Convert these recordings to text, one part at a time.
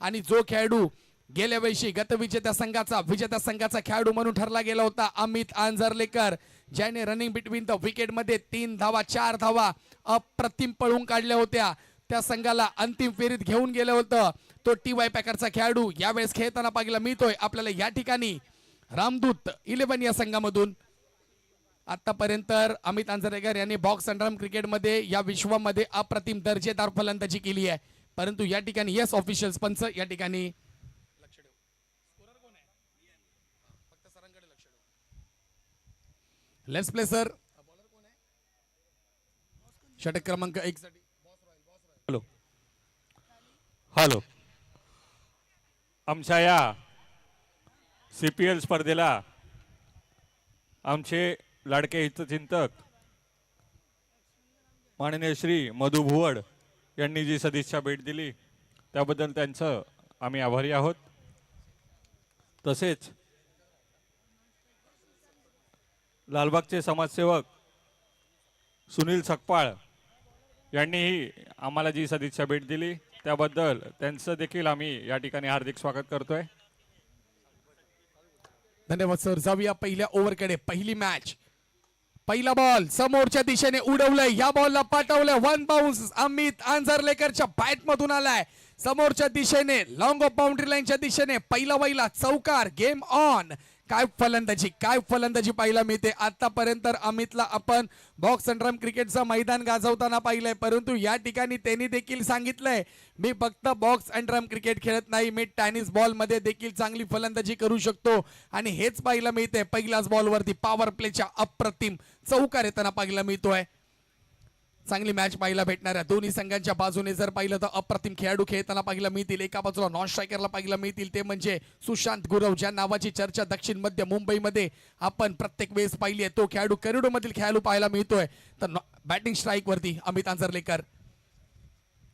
आणि जो खेळाडू गेल्या वर्षी गतविजेत्या संघाचा खेळाडू म्हणून ठरला गेला होता अमित आंजर्लेकर, ज्याने रनिंग बिटवीन द विकेट मध्ये 3 धावा 4 धावा अप्रतिम पळून काढल्या होत्या, त्या संघाला अंतिम फेरीत घेऊन गेलं होतं. तो TY पॅकरचा खेळाडू यावेळेस खेळताना पाहायला मिळतोय आपल्याला या ठिकाणी रामदूत 11 या संघामधून. आतापर्यंत अमित आंजरेकर यांनी बॉक्स अँड ड्रम क्रिकेटमध्ये या विश्वामध्ये अप्रतिम दर्जेदार फलंदाजी केली आहे, परंतु या ठिकाणी येस ऑफिशियल्स पंच या ठिकाणी लेट्स प्ले सर. षटक क्रमांक 1 साठी हॅलो हॅलो आमच्या या CPL स्पर्धेला आमचे लाडके हितचिंतक माननीय श्री मधु भुवड यांनी जी सदिच्छा भेट दिली त्याबद्दल त्यांचं आम्ही आभारी आहोत. तसेच लालबागचे समाजसेवक सुनील सकपाळ यांनीही आम्हाला जी सदिच्छा भेट दिली त्याबद्दल त्यांचं देखील आम्ही या ठिकाणी हार्दिक स्वागत करतोय. धन्यवाद सर. जाऊया पहिल्या ओव्हरकडे. पहिली मॅच, पहिला बॉल समोरच्या दिशेने उडवलंय, या बॉलला पाठवलंय, 1 बाउन्स अमित आंजर्लेकरच्या बॅट मधून आलाय समोरच्या दिशेने, लॉंग ऑफ बाउंड्री लाईनच्या दिशेने, पहिला चौकार. Game on. काय फलंदाजी पाहायला मिळते. आतापर्यंत अमितला आपण बॉक्स अँड ड्रम क्रिकेटचं मैदान गाजवताना पाहिलंय, परंतु या ठिकाणी त्यांनी देखील सांगितलंय मी फक्त बॉक्स अँड ड्रम क्रिकेट खेळत नाही, मी टेनिस बॉल मध्ये देखील चांगली फलंदाजी करू शकतो, आणि हेच पाहायला मिळते. पहिल्याच बॉलवरती पॉवर प्लेच्या अप्रतिम चौकार येताना पाहायला मिळतोय. चांगली मॅच पाहायला भेटणाऱ्या दोन्ही संघांच्या बाजूने जर पाहिलं तर अप्रतिम खेळाडू खेळताना पाहायला मिळतील. एका बाजूला नॉन स्ट्रायकरला पाहायला मिळतील, ते म्हणजे सुशांत गुरव, ज्या नावाची चर्चा दक्षिण मध्य मुंबईमध्ये आपण प्रत्येक वेळेस पाहिली आहे. तो खेळाडू करोडो मधील खेळाडू पाहायला मिळतोय. तर बॅटिंग स्ट्राईक वरती अमित आंजर्लेकर,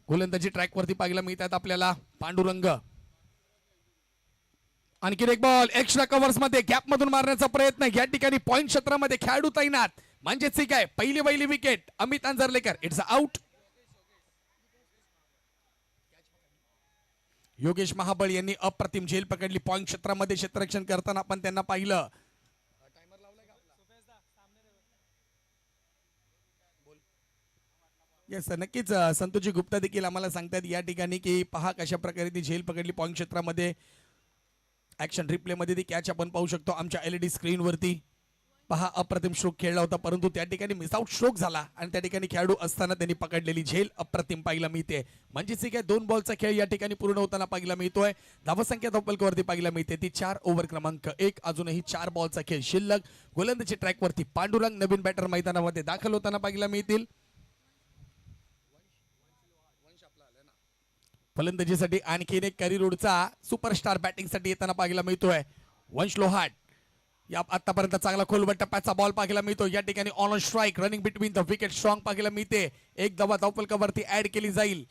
गोलंदाजी ट्रॅक वरती पाहायला मिळतात आपल्याला पांडुरंग. आणखी एक बॉल एक्स्ट्रा कव्हर्स मध्ये गॅप मधून मारण्याचा प्रयत्न, या ठिकाणी पॉइंट क्षेत्रामध्ये खेळाडू तैनात, म्हणजे ठीक आहे. पहिली wicket Amit Anjarlekar, it's out. Yogesh Mahabal यांनी अप्रतिम झेल पकडली पॉइंट क्षेत्रामध्ये क्षेत्ररक्षण करताना आपण त्यांना पाहिलं. येस नक्कीच. संतोषजी गुप्ता देखील आम्हाला सांगतात या ठिकाणी की पहा कशा प्रकारे ती झेल पकडली पॉइंट क्षेत्रामध्ये. ऍक्शन रिप्ले मध्ये ती कॅच आपण पाहू शकतो आमच्या LED स्क्रीन वरती. पहा अप्रतिम स्ट्रोक खेळला होता, परंतु त्या ठिकाणी मिस आउट स्ट्रोक झाला आणि त्या ठिकाणी खेळाडू असताना त्यांनी पकडलेली झेल अप्रतिम पाहायला मिळते. म्हणजे ठीक आहे, 2 बॉलचा खेळ या ठिकाणी पूर्ण होताना पाहायला मिळतोय. धावसंख्या धावफलकावरती पाहायला मिळते ती 4 ओव्हर क्रमांक 1. अजूनही 4 बॉलचा खेळ शिल्लक. गोलंदाजी ट्रॅक वरती पांडुरंग नवीन बॅटर मैदानामध्ये दाखल होताना पाहायला मिळतील. फलंदाजीसाठी आणखीन एक करिरोडचा सुपरस्टार बॅटिंगसाठी येताना पाहायला मिळतोय वंश लोहाट. या आतापर्यंत चांगला खोलवर टप्प्याचा बॉल पाहायला मिळतो. या ठिकाणी on strike running between the wicket strong पाहायला मिळते. एक धावा धावफलकावरती ऍड केली जाईल.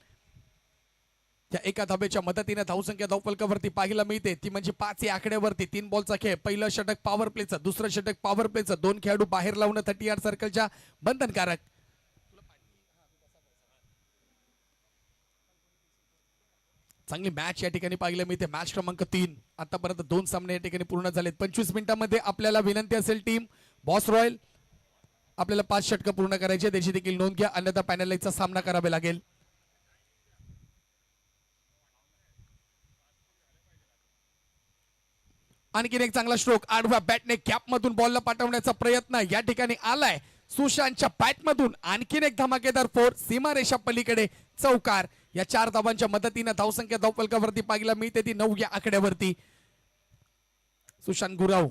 त्या एका धाब्याच्या मदतीने धावसंख्या धावफलकावरती पाहायला मिळते ती म्हणजे 5 या आकड्यावरती. 3 बॉलचा खेळ. पहिलं षटक पॉवर प्लेचं, दुसरं षटक पॉवर प्लेचं. 2 खेळाडू बाहेर लावणं 30 यार्ड सर्कलच्या बंधनकारक. चांगली मॅच या ठिकाणी पाहायला मिळते. मॅच क्रमांक 3. आतापर्यंत 2 सामने या ठिकाणी पूर्ण झालेत. 25 मिनिटांमध्ये आपल्याला विनंती असेल टीम बॉस रॉयल आपल्याला 5 षटकं पूर्ण करायचे, त्याची देखील नोंद घ्या, अन्यथा पॅनलाईजचा सामना करावा लागेल. आणखीन एक चांगला स्ट्रोक आडव्या बॅटने कॅप मधून बॉलला पाठवण्याचा प्रयत्न या ठिकाणी आलाय सुशांतच्या बॅट मधून. आणखीन एक धमाकेदार 4 सीमारेषा पलीकडे चौकार. या 4 धावांच्या मदतीने धावसंख्या धावफलकावरती पाहायला मिळते ती 9 या आकड्यावरती. सुशांत गुरव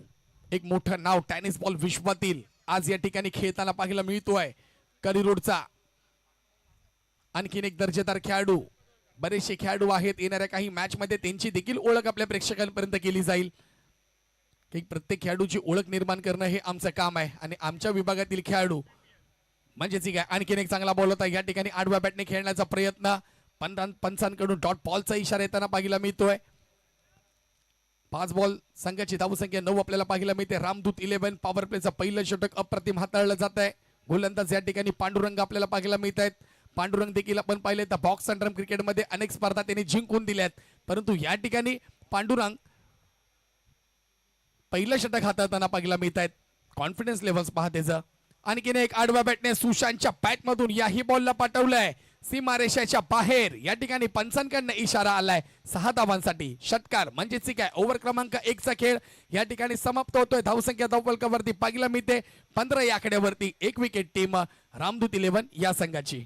एक मोठं नाव टेनिस बॉल विश्वातील आज या ठिकाणी खेळताना पाहायला मिळतोय करिरोडचा. आणखीन एक दर्जेदार खेळाडू. बरेचसे खेळाडू आहेत, येणाऱ्या काही मॅच मध्ये त्यांची देखील ओळख आपल्या प्रेक्षकांपर्यंत केली जाईल. प्रत्येक खेळाडूची ओळख निर्माण करणं हे आमचं काम आहे आणि आमच्या विभागातील खेळाडू म्हणजे ठीक आहे. आणखीन एक चांगला बॉल होता या ठिकाणी आडव्या बॅटने खेळण्याचा प्रयत्न. पंचांकडून डॉट बॉलचा इशारा येताना पाहायला मिळतोय. 5 बॉल संघाची धावसंख्या 9 आपल्याला पाहायला मिळते. रामदूत 11 पॉवर प्लेचं पहिलं षटक अप्रतिम हाताळलं जात आहे. गोलंदाज या ठिकाणी पांडुरंग आपल्याला पाहायला मिळत आहेत. पांडुरंग देखील आपण पाहिले तर बॉक्स अँड ड्रम क्रिकेटमध्ये अनेक स्पर्धा त्यांनी जिंकून दिल्यात, परंतु या ठिकाणी पांडुरंग पहिलं षटक हाताळताना पाहायला मिळत आहेत. कॉन्फिडन्स लेव्हल्स पहा त्याचं. आणखीन एक आडव्या बॅटने सुशांतच्या बॅटमधून याही बॉलला पाठवलंय सीमारेषाच्या बाहेर. या ठिकाणी पंचांकडनं इशारा आलाय 6 धावांसाठी. षटकार म्हणजेच काय ओव्हर क्रमांक 1 चा खेळ या ठिकाणी समाप्त होतोय. धावसंख्या धावफलकावरती पाहायला मिळते 15 या आकड्यावरती. 1 विकेट टीम रामदूत 11 या संघाची.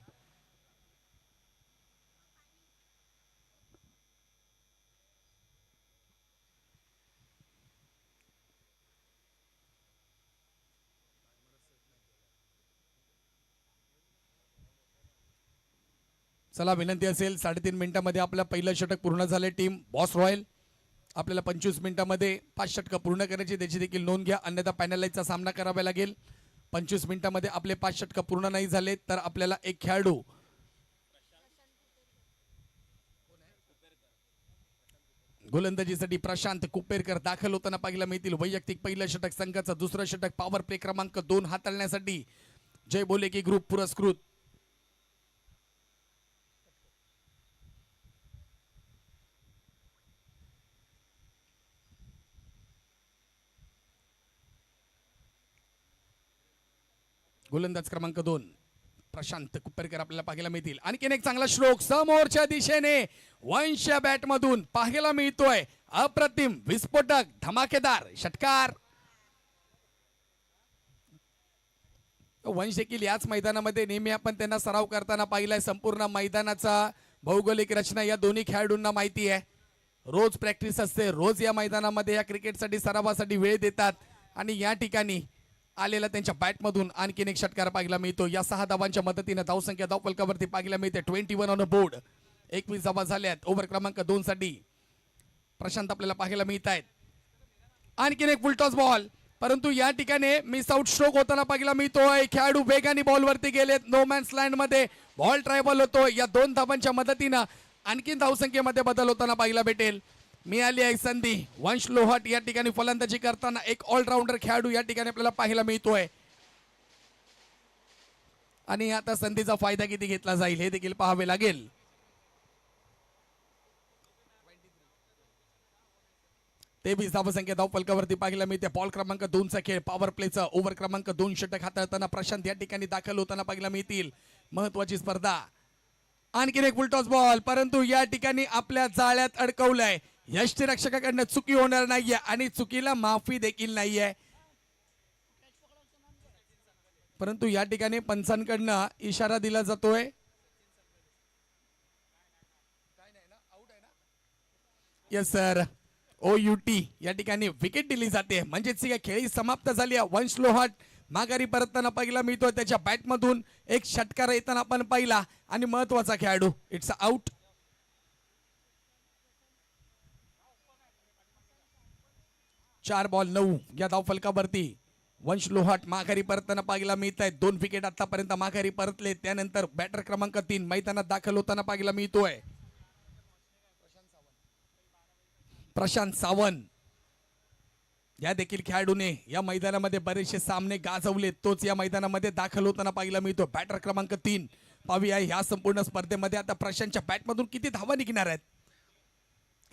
चला विनंती असेल 3.5 मिनिटांमध्ये आपलं पहिलं षटक पूर्ण झाले. टीम बॉस रॉयल आपल्याला 25 मिनिटांमध्ये 5 षटकं पूर्ण करायची, त्याची देखील नोंद घ्या, अन्यथा पॅनलाईजचा सामना करावा लागेल. 25 मिनिटांमध्ये आपले 5 षटकं पूर्ण नाही झाले तर आपल्याला एक खेळाडू गोलंदाजीसाठी प्रशांत कुपेरकर दाखल होताना पाहायला मिळतील. वैयक्तिक पहिलं षटक संघाचं, दुसरं षटक पॉवर प्ले क्रमांक 2 हाताळण्यासाठी जय बोले की ग्रुप पुरस्कृत गोलंदाज क्रमांक 2 प्रशांत कुपेरकर आपल्याला पाहायला मिळतील. आणखीन एक चांगला स्ट्रोक समोरच्या दिशेने वंश बॅट मधून पाहायला मिळतोय. अप्रतिम विस्फोटक धमाकेदार षटकार. वंश देखील याच मैदानामध्ये नेहमी आपण त्यांना सराव करताना पाहिलाय. संपूर्ण मैदानाचा भौगोलिक रचना या दोन्ही खेळाडूंना माहिती आहे. रोज प्रॅक्टिस असते, रोज या मैदानामध्ये या क्रिकेटसाठी सरावासाठी वेळ देतात आणि या ठिकाणी आलेला त्यांच्या बॅटमधून आणखीन एक षटकार पाहायला मिळतो. या 6 धावांच्या मदतीने धावसंख्या धावफलकावरती पाहायला मिळते 21 ऑन बोर्ड. 21 धावा झाल्यात. ओव्हर क्रमांक 2 साठी प्रशांत आपल्याला पाहायला मिळत आहेत. आणखीन एक फुलटॉस बॉल, परंतु या ठिकाणी मिस आउट स्ट्रोक होताना पाहायला मिळतोय. खेळाडू वेगाने बॉलवरती गेलेत. नो मॅन्स लँड मध्ये बॉल ट्रायबल होतो. या 2 धावांच्या मदतीनं आणखीन धावसंख्येमध्ये बदल होताना पाहायला भेटेल. मिळाली आहे संधी. वंश लोहाट या ठिकाणी फलंदाजी करताना एक ऑलराऊंडर खेळाडू या ठिकाणी आपल्याला पाहायला मिळतोय आणि आता संधीचा फायदा किती घेतला जाईल हे देखील पाहावे लागेल. तेवीस धावसंख्या धावफलकावरती पाहायला मिळते. बॉल क्रमांक 2 चा खेळ पॉवर प्लेचा. ओव्हर क्रमांक 2 षटक हाताळताना प्रशांत या ठिकाणी दाखल होताना पाहायला मिळतील. महत्वाची स्पर्धा. आणखीन एक फुलटॉस बॉल, परंतु या ठिकाणी आपल्या जाळ्यात अडकवलंय. यष्टीरक्षकाकडनं चुकी होणार नाहीये आणि चुकीला माफी देखील नाहीये, परंतु या ठिकाणी पंचांकडनं इशारा दिला जातोय. यस सर, OUT या ठिकाणी विकेट दिली जाते. म्हणजेच खेळी समाप्त झाली. वंश लोहाट माघारी परतताना पाहिला मिळतोय. त्याच्या बॅटमधून एक षटकार येताना आपण पाहिला आणि महत्वाचा खेळाडू इट्स आउट. चार बॉल 9 या धावफलकावरती वंश लोहाट माघारी परतताना पाहायला मिळत आहेत. 2 विकेट आतापर्यंत माघारी परतले. त्यानंतर बॅटर क्रमांक 3 मैदानात दाखल होताना पाहायला मिळतोय प्रशांत सावंत. या देखील खेळाडूने या मैदानामध्ये बरेचसे सामने गाजवले. तोच या मैदानामध्ये दाखल होताना पाहायला मिळतो. बॅटर क्रमांक 3 पाहूया या संपूर्ण स्पर्धेमध्ये आता प्रशांतच्या बॅटमधून किती धावा निघणार आहेत,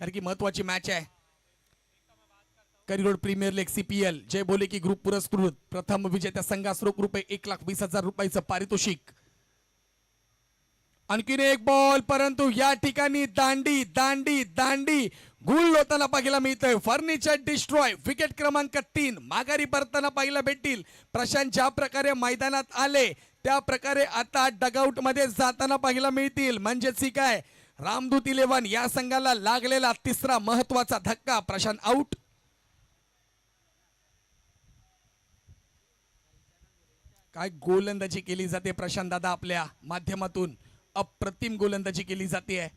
कारण की महत्वाची मॅच आहे. करिरोड प्रीमियर लीग CPL जय बोले की ग्रुप पुरस्कृत प्रथम विजेत्या संघास रोख रुपये 1,20,000 रुपयाचं पारितोषिक. आणखीन एक बॉल, परंतु या ठिकाणी दांडी दांडी दांडी गुल होताना पाहायला मिळतोय. फर्निचर डिस्ट्रॉय विकेट क्रमांक 3 माघारी परतताना पाहायला भेटतील. प्रशांत ज्या प्रकारे मैदानात आले त्या प्रकारे आता डगआउट मध्ये जाताना पाहायला मिळतील. म्हणजेच काय रामदूत 11 या संघाला लागलेला तिसरा महत्वाचा धक्का. प्रशांत आउट. काय गोलंदाजी केली जाते प्रशांत दादा आपल्या माध्यमातून. अप्रतिम गोलंदाजी केली जाते आहे.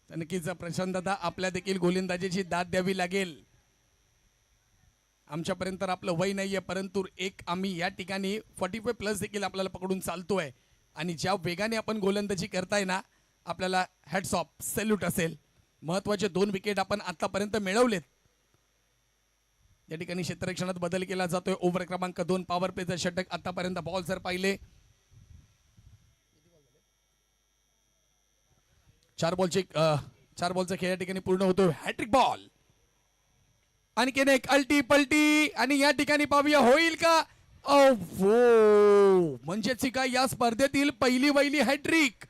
नक्कीच प्रशांत दादा आपल्या देखील गोलंदाजीची दाद द्यावी लागेल. आमच्यापर्यंत आपलं वय नाहीये, परंतु एक आम्ही या ठिकाणी 45+ देखील आपल्याला पकडून चालतोय आणि ज्या वेगाने आपण गोलंदाजी करताय ना, आपल्याला हॅट्स ऑफ, सॅल्यूट असेल. महत्वाचे 2 विकेट आपण आतापर्यंत मिळवलेत. या ठिकाणी क्षेत्ररक्षणात बदल केला जातोय. ओव्हर क्रमांक 2 पॉवर प्लेचं षटक आतापर्यंत बॉल जर पाहिले 4 बॉलचा खेळ या ठिकाणी पूर्ण होतोय. हॅट्रिक बॉल आणखीन एक अल्टी पलटी आणि या ठिकाणी पाहूया होईल का. हो म्हणजेच काय या स्पर्धेतील पहिली हॅट्रिक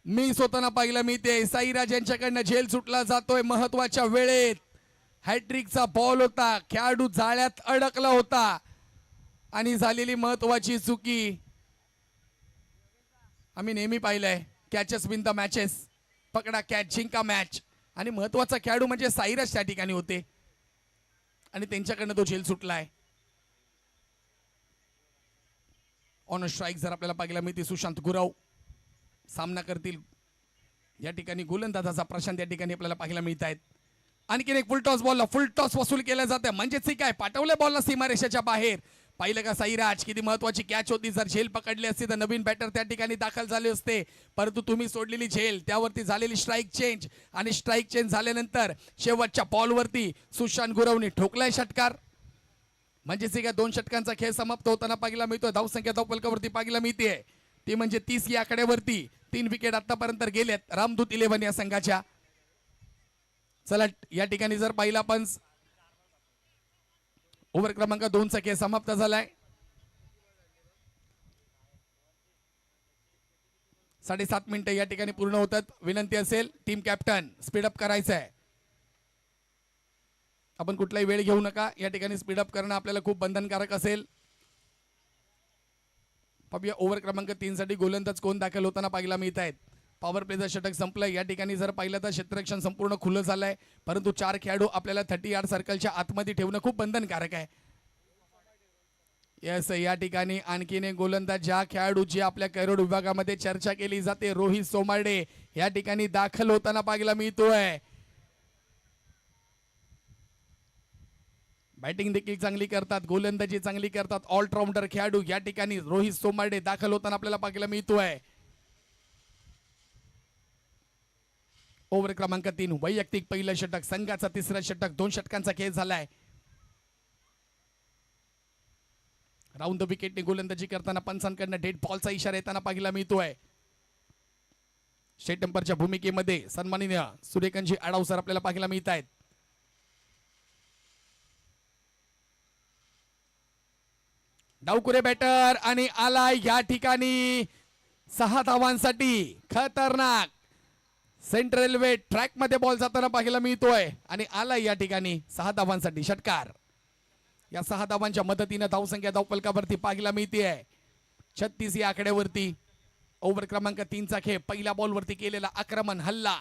मिस होताना पाहिलं मी ते. साईराज यांच्याकडनं झेल सुटला जातोय महत्वाच्या वेळेत. हॅट्रिकचा बॉल होता, खेळाडू जाळ्यात अडकला होता आणि झालेली महत्वाची चुकी. आम्ही नेहमी पाहिलंय कॅचेस विन द मॅचेस, पकडा कॅच जिंका मॅच. आणि महत्वाचा खेळाडू म्हणजे साईराज त्या ठिकाणी होते आणि त्यांच्याकडनं तो झेल सुटलाय. ऑन स्ट्राईक जर आपल्याला पाहायला मिळते सुशांत गुरव सामना करतील. या ठिकाणी गोलंदाजाचा प्रशांत या ठिकाणी आपल्याला पाहायला मिळत आहेत. आणखीन एक फुल टॉस बॉलला फुल टॉस वसूल केलं जातं म्हणजेच काय पाठवलं बॉलला सीमारेषेच्या बाहेर. पाहिलं का साईराज किती महत्वाची कॅच होती. जर झेल पकडली असती तर नवीन बॅटर त्या ठिकाणी दाखल झाले असते, परंतु तुम्ही सोडलेली झेल त्यावरती झालेली स्ट्राईक चेंज आणि स्ट्राईक चेंज झाल्यानंतर शेवटच्या बॉलवरती सुशांत गुरवनी ठोकलाय षटकार. म्हणजेच काय 2 षटकांचा खेळ समाप्त होताना पाहायला मिळतोय. धावसंख्या धावफलकावरती पाहायला मिळते ती म्हणजे 30 या आकड्यावरती. 3 विकेट आतापर्यंत गेलेत रामदूत 11 या संघाच्या. चला या ठिकाणी जर पाहिला आपण ओव्हर क्रमांक 2 चा खेळ समाप्त झालाय. 7.5 मिनिटं या ठिकाणी पूर्ण होतात. विनंती असेल टीम कॅप्टन स्पीडअप करायचं आहे. आपण कुठलाही वेळ घेऊ नका. या ठिकाणी स्पीडअप करणं आपल्याला खूप बंधनकारक असेल. पाहूया ओव्हर क्रमांक 3 साठी गोलंदाज कोण दाखल होताना पाहायला मिळत आहेत. पॉवर प्लेचं षटक संपलंय. या ठिकाणी जर पाहिलं तर क्षेत्ररक्षण संपूर्ण खुलं झालंय, परंतु 4 खेळाडू आपल्याला 30 यार्ड सर्कलच्या आतमध्ये ठेवणं खूप बंधनकारक आहे. यस या ठिकाणी आणखीन एक गोलंदाज ज्या खेळाडूची आपल्या कैरोड विभागामध्ये चर्चा केली जाते रोहित सोमार्डे या ठिकाणी दाखल होताना पाहायला मिळतोय. बॅटिंग देखील चांगली करतात, गोलंदाजी चांगली करतात, ऑलराऊंडर खेळाडू या ठिकाणी रोहित सोमार्डे दाखल होताना आपल्याला पाहायला मिळतोय. ओव्हर क्रमांक 3 वैयक्तिक पहिलं षटक, संघाचा तिसरा षटक, 2 षटकांचा खेळ झालाय. राऊंड द विकेटने गोलंदाजी करताना पंचांकडनं डेड बॉलचा इशारा येताना पाहायला मिळतोय. स्टेट नंबरच्या भूमिकेमध्ये सन्माननीय सूर्यकांतजी आडाव सर आपल्याला पाहायला मिळत आहेत. डावकुरे बॅटर आणि आला या ठिकाणी 6 धावांसाठी. खतरनाक सेंट्रल रेल्वे ट्रॅक मध्ये बॉल जाताना पाहायला मिळतोय आणि आला या ठिकाणी 6 धावांसाठी षटकार. या 6 धावांच्या मदतीने धावसंख्या धावफलकावरती पाहायला मिळते 36 या आकड्यावरती. ओव्हर क्रमांक 3 चा खेळ, पहिल्या बॉलवरती केलेला आक्रमण हल्ला.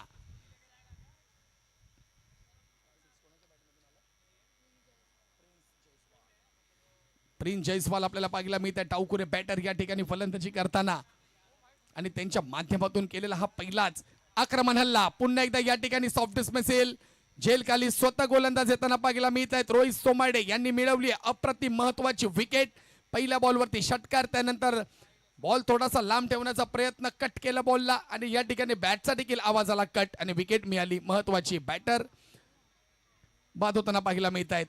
प्रिन्स जयस्वाल आपल्याला पाहायला मिळत आहे. टावकुरे बॅटर या ठिकाणी फलंदाजी करताना आणि त्यांच्या माध्यमातून केलेला हा पहिलाच आक्रमण हल्ला. पुन्हा एकदा या ठिकाणी सॉफ्ट डिस्मिसल झेल खाली स्वतः गोलंदाज येताना पाहायला मिळत आहेत. रोहित सोमार्डे यांनी मिळवली अप्रतिम महत्वाची विकेट. पहिल्या बॉलवरती षटकार, त्यानंतर बॉल थोडासा लांब ठेवण्याचा प्रयत्न, कट केला बॉलला आणि या ठिकाणी बॅटचा देखील आवाज आला कट आणि विकेट मिळाली. महत्वाची बॅटर बाद होताना पाहायला मिळत आहेत.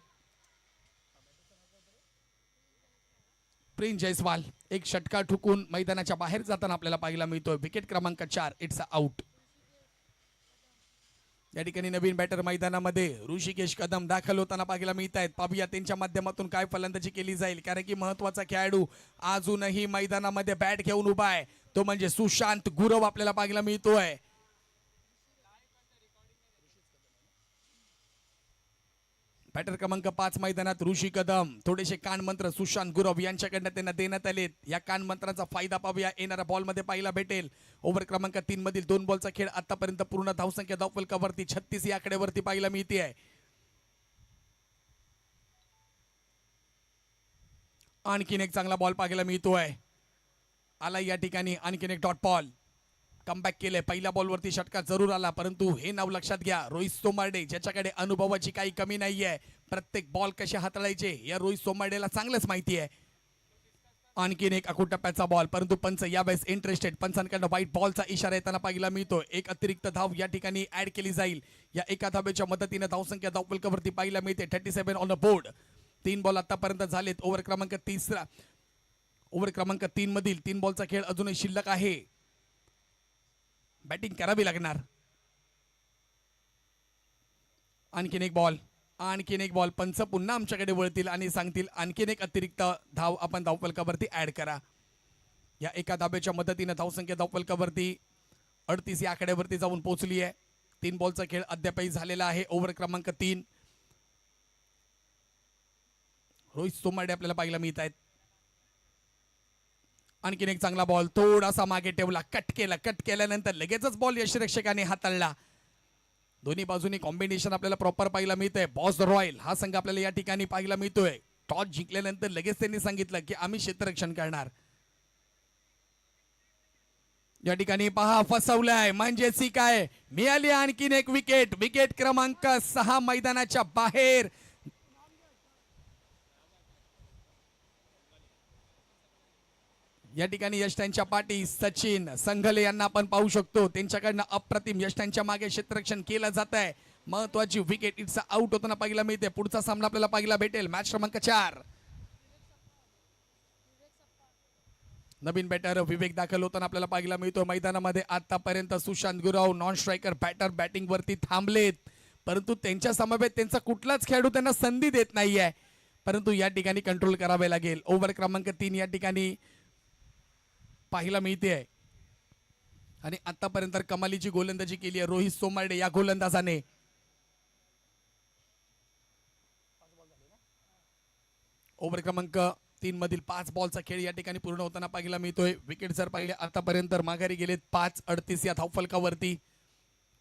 प्रिन्स जयस्वाल एक षटकार ठुकून मैदानाच्या बाहेर जाताना आपल्याला पाहायला मिळतोय. विकेट क्रमांक 4 इट्स आउट. या ठिकाणी नवीन बॅटर मैदानामध्ये ऋषिकेश कदम दाखल होताना पाहायला मिळत आहेत. पाहूया त्यांच्या माध्यमातून काय फलंदाजी केली जाईल, कारण की महत्वाचा खेळाडू अजूनही मैदानामध्ये बॅट घेऊन उभा आहे, तो म्हणजे सुशांत गुरव आपल्याला पाहायला मिळतोय. बॅटर क्रमांक 5 मैदानात ऋषी कदम. थोडेसे कान मंत्र सुशांत गुरव यांच्याकडनं त्यांना देण्यात आलेत. या कान मंत्राचा फायदा पाहूया येणाऱ्या बॉल मध्ये पाहायला भेटेल. ओव्हर क्रमांक 3 मधील 2 बॉलचा खेळ आतापर्यंत पूर्ण धावसंख्या धावफलकावरती 36 या आकड्यावरती पाहायला मिळते आहे. आणखीन एक चांगला बॉल पाहायला मिळतोय. आला या ठिकाणी आणखीन एक डॉट बॉल. कमबॅक केले. पहिल्या बॉलवरती षटकार जरूर आला, परंतु हे नाव लक्षात घ्या, रोहित सोमार्डे ज्याच्याकडे अनुभवाची काही कमी नाहीये. प्रत्येक बॉल कसे हाताळायचे या रोहित सोमार्डेला चांगलंच माहिती आहे. आणखीन एक अकूट टप्प्याचा बॉल, परंतु पंच यावेळेस इंटरेस्टेड. पंचांकडनं व्हाईट बॉलचा इशारा येताना पाहायला मिळतो. एक अतिरिक्त धाव या ठिकाणी ऍड केली जाईल. या एका धावेच्या मदतीने धावसंख्या धावफलकावरती पाहायला मिळते 37 ऑन द बोर्ड. 3 बॉल आतापर्यंत झालेत. ओव्हर क्रमांक 3 मधील 3 बॉलचा खेळ अजूनही शिल्लक आहे. बॅटिंग करावी लागणार. आणखीन एक बॉल. पंच पुन्हा आमच्याकडे वळतील आणि सांगतील आणखीन एक अतिरिक्त धाव आपण धावफलकावरती ऍड करा. या एका धाब्याच्या मदतीने धावसंख्या धावफलकावरती 38 या आकड्यावरती जाऊन पोहोचली आहे. 3 बॉलचा खेळ अद्यापही झालेला आहे. ओव्हर क्रमांक 3. रोहित सोमाडे आपल्याला पाहायला मिळत आहेत. आणखीन एक चांगला बॉल, थोडासा मागे ठेवला, कट केल्यानंतर लगेचच बॉल यष्टिरक्षकाने हाताळला. दोन्ही बाजूनी कॉम्बिनेशन आपल्याला प्रॉपर पाहायला मिळतंय. बॉस रॉयल हा संघ आपल्याला या ठिकाणी पाहायला मिळतोय. टॉस जिंकल्यानंतर लगेच त्यांनी सांगितलं की आम्ही क्षेत्ररक्षण करणार. या ठिकाणी पहा फसवलाय म्हणजे काय, मिळाली आणखीन एक विकेट क्रमांक 6 मैदानाच्या बाहेर. या ठिकाणी यष्टांच्या पाठी सचिन संघले यांना आपण पाहू शकतो. त्यांच्याकडनं अप्रतिम यष्टांच्या मागे क्षेत्ररक्षण केलं जात आहे. महत्वाची विकेट इट्स आउट होताना पाहायला मिळते. पुढचा सामना आपल्याला पाहायला भेटेल मॅच क्रमांक 4. नवीन बॅटर विवेक दाखल होताना आपल्याला पाहायला मिळतो मैदानामध्ये. आतापर्यंत सुशांत गुराव नॉन स्ट्रायकर बॅटर बॅटिंग वरती थांबलेत, परंतु त्यांच्या समवेत त्यांचा कुठलाच खेळाडू त्यांना संधी देत नाहीये. परंतु या ठिकाणी कंट्रोल करावे लागेल. ओव्हर क्रमांक 3 या ठिकाणी पाहायला मिळते आहे आणि आतापर्यंत कमालीची गोलंदाजी केली आहे रोहित सोमार्डे या गोलंदाजाने. ओव्हर क्रमांक 3 मधील 5 बॉलचा खेळ या ठिकाणी पूर्ण होताना पाहायला मिळतोय. विकेट जर पाहिले आतापर्यंत माघारी गेलेत 5:38 या धावफलकावरती.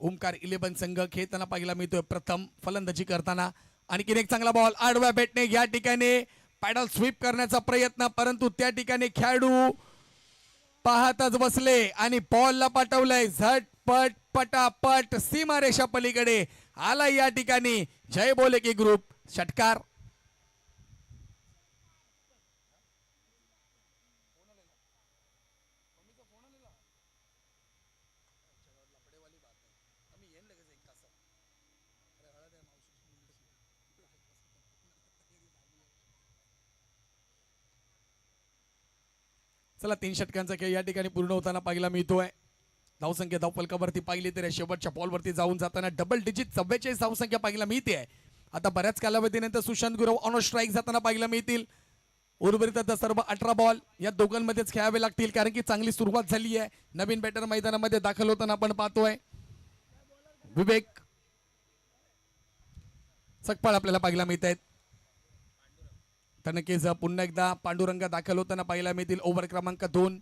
ओमकार 11 संघ खेळताना पाहायला मिळतोय प्रथम फलंदाजी करताना. आणखीन एक चांगला बॉल आडव्या बॅटने या ठिकाणी पॅडल स्वीप करण्याचा प्रयत्न, परंतु त्या ठिकाणी खेळाडू पाहतच बसले आणि बॉलला पाठवलंय झटपट पटापट सीमारेषा पलीकडे आला. या ठिकाणी जय बोले की ग्रुप षटकार. चला 3 षटकांचा खेळ या ठिकाणी पूर्ण होताना पाहायला मिळतोय. धावसंख्या धावफलकावरती पाहिली तर शेवटच्या बॉलवरती जाऊन जाताना डबल डिजिट 44 धावसंख्या पाहायला मिळते. आता बऱ्याच कालावधीनंतर सुशांत गुरव ऑन स्ट्राईक जाताना पाहायला मिळतील. उर्वरित आता सर्व 18 बॉल या दोघांमध्येच खेळावे लागतील, कारण की चांगली सुरुवात झाली आहे. नवीन बॅटर मैदानामध्ये दाखल होताना आपण पाहतोय विवेक सकपाळ आपल्याला पाहायला मिळत आहेत. तर नक्कीच पुन्हा एकदा पांडुरंग दाखल होताना पाहायला मिळतील. ओव्हर क्रमांक 2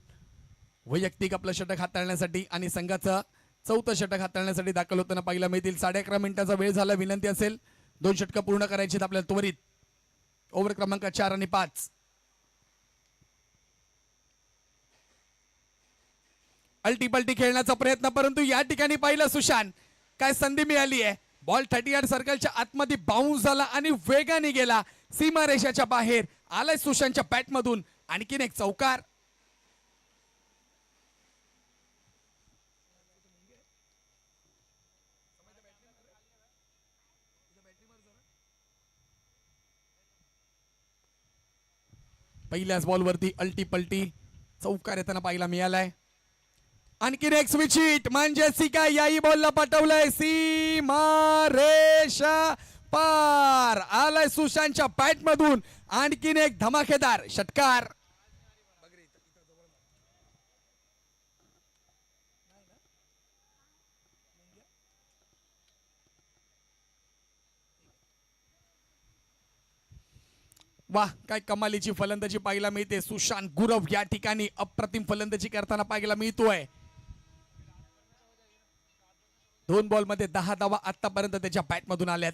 वैयक्तिक आपलं षटक हाताळण्यासाठी आणि संघाचं 4थं षटक हाताळण्यासाठी दाखल होताना पाहायला मिळतील. 11.5 मिनिटाचा वेळ झाला. विनंती असेल 2 षटकं पूर्ण करायची आपल्याला त्वरित. ओव्हर क्रमांक 4 आणि 5. अल्टीपल्टी खेळण्याचा प्रयत्न, परंतु या ठिकाणी पाहिलं सुशांत काय संधी मिळाली आहे. बॉल 38 सर्कलच्या आतमध्ये बाउन्स झाला आणि वेगाने गेला सीमारेषाच्या बाहेर. आलाय सुशांतच्या बॅटमधून आणखीन एक चौकार. पहिल्याच बॉलवरती अल्टीपल्टी चौकार येताना पाहायला मिळालाय. आणखीन एक स्विच हिट म्हणजे सिका याही बॉलला पाठवलंय सीमारेषा पार. आलाय सुशांतच्या बॅट मधून आणखीन एक धमाकेदार षटकार. वाह, काय कमालीची फलंदाजी पाहायला मिळते. सुशांत गुरव या ठिकाणी अप्रतिम फलंदाजी करताना पाहायला मिळतोय. 2 बॉल मध्ये 10 धावा आतापर्यंत त्याच्या बॅट मधून आल्यात.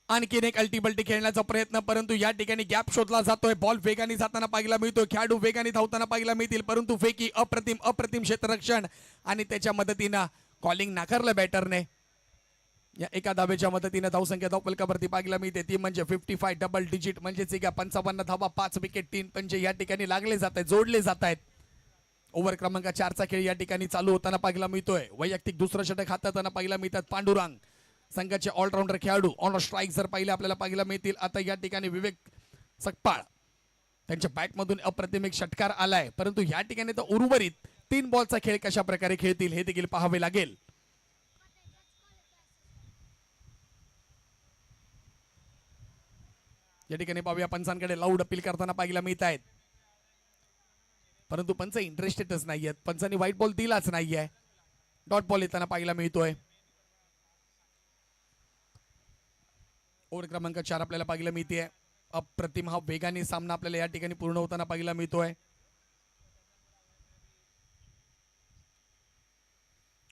आणखीन एक अल्टीबल्टी खेळण्याचा प्रयत्न, परंतु या ठिकाणी गॅप शोधला जातोय. बॉल वेगाने जाताना पाहायला मिळतोय. खेळाडू वेगाने धावताना पाहायला मिळतील, परंतु फेकी अप्रतिम क्षेत्ररक्षण आणि त्याच्या मदतीनं कॉलिंग नाकारलं बॅटरने. या एका धावेच्या मदतीने धावसंख्या धावपलकावरती पाहायला मिळते ती म्हणजे 55 डबल डिजिट म्हणजेच एका 55 धावा 5 विकेट 3 पंच या ठिकाणी लागले जात आहेत, जोडले जात आहेत. ओव्हर क्रमांक 4चा खेळ या ठिकाणी चालू होताना पाहायला मिळतोय. वैयक्तिक दुसरं षटक हाताळताना पाहायला मिळतात पांडुरंग. संघाचे ऑलराऊंडर खेळाडू ऑन स्ट्राईक जर पाहिले आपल्याला पाहायला मिळतील. आता या ठिकाणी विवेक सकपाळ त्यांच्या बॅटमधून अप्रतिम एक षटकार आलाय, परंतु या ठिकाणी तर उर्वरित 3 बॉलचा खेळ कशा प्रकारे खेळतील हे देखील पाहावे लागेल. या ठिकाणी पाहूया पंचांकडे लाऊड अपील करताना पाहायला मिळत आहेत, परंतु पंच इंटरेस्टेडच नाहीयेत. पंचांनी व्हाईट बॉल दिलाच नाहीये. डॉट बॉल येताना पाहायला मिळतोय. ओव्हर क्रमांक 4 आपल्याला पाहायला मिळते. अप्रतिम हा वेगाने सामना आपल्याला या ठिकाणी पूर्ण होताना पाहायला मिळतोय.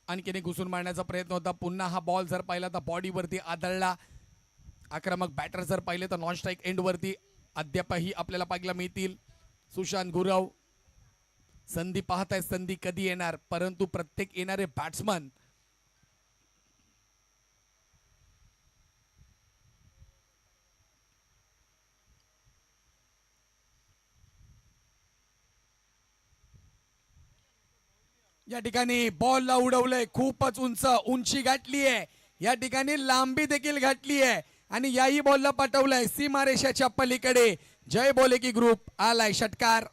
आणखीन एक घुसून मारण्याचा प्रयत्न होता. पुन्हा हा बॉल जर पाहिला तर बॉडीवरती आदळला. आक्रमक बॅटर जर पाहिले तर नॉन स्ट्राईक एंड वरती अद्यापही आपल्याला पाहायला मिळतील. सुशांत गुरव संधी पाहत आहे, संधी कधी येणार, परंतु प्रत्येक येणारे बॅट्समन या ठिकाणी बॉलला उडवलंय. खूपच उंची गाठली आहे, या ठिकाणी लांबी देखील गाठली आहे आणि याही बॉलला पाठवलंय सीमारेषाच्या पलीकडे. जय बोले की ग्रुप आलाय षटकार.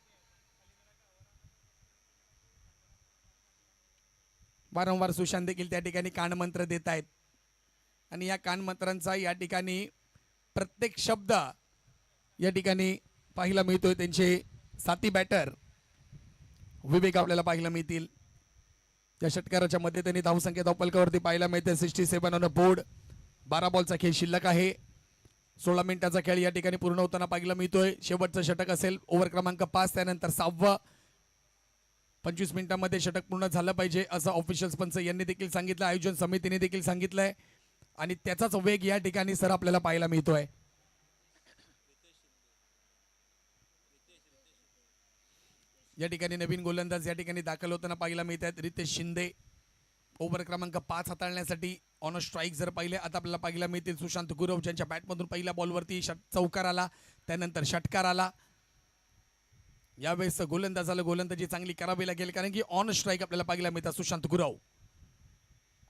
वारंवार सुशांत देखील त्या ठिकाणी कानमंत्र देत आहेत आणि या कानमंत्रांचा या ठिकाणी प्रत्येक शब्द या ठिकाणी पाहायला मिळतोय. त्यांचे साथी बॅटर विवेक आपल्याला पाहायला मिळतील. या षटकाराच्या मध्ये त्यांनी धावसंख्या धावपलकावरती पाहायला मिळते 67 ऑन बोर्ड. 12 बॉलचा खेळ शिल्लक आहे. 16 मिनिटाचा खेळ या ठिकाणी पूर्ण होताना पाहायला मिळतोय. शेवटचं षटक असेल ओव्हर क्रमांक 5, त्यानंतर 6वं. 25 मिनिटांमध्ये षटक पूर्ण झालं पाहिजे असं ऑफिशियल पंच यांनी देखील सांगितलं, आयोजन समितीने देखील सांगितलंय आणि त्याचाच वेग या ठिकाणी सर आपल्याला पाहायला मिळतोय. या ठिकाणी नवीन गोलंदाज या ठिकाणी दाखल होताना पाहायला मिळत आहेत. रितेश शिंदे ओव्हर क्रमांक 5 हाताळण्यासाठी ऑन स्ट्राईक जर पाहिले आता आपल्याला पाहायला मिळतील सुशांत गुरव, ज्यांच्या बॅटमधून पहिल्या बॉलवरती चौकार आला, त्यानंतर षटकार आला. यावेळेस गोलंदाजाला गोलंदाजी चांगली करावी लागेल, कारण की ऑन स्ट्राईक आपल्याला पाहायला मिळतात सुशांत गुरव.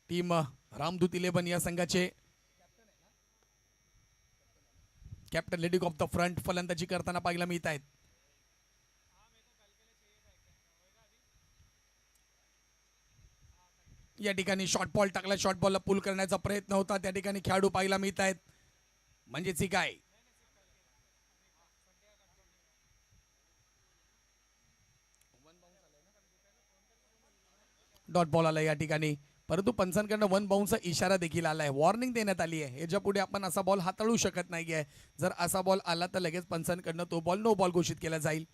टीम रामदूत 11 या संघाचे captain leading of the front फलंदाजी करताना पाहायला मिळत आहेत. या ठिकाणी शॉर्ट बॉल टाकला, शॉर्ट बॉलला पुल करण्याचा प्रयत्न होता. त्या ठिकाणी खेळाडू पाहायला मिळत आहेत, म्हणजेच काय डॉट बॉल आला या ठिकाणी, परंतु पंचांकडनं 1 बाउन्सचा इशारा देखील आलाय, वॉर्निंग देण्यात आली आहे. याच्या पुढे आपण असा बॉल हाताळू शकत नाहीये. जर असा बॉल आला तर लगेच पंचांकडनं तो बॉल नो बॉल घोषित केला जाईल.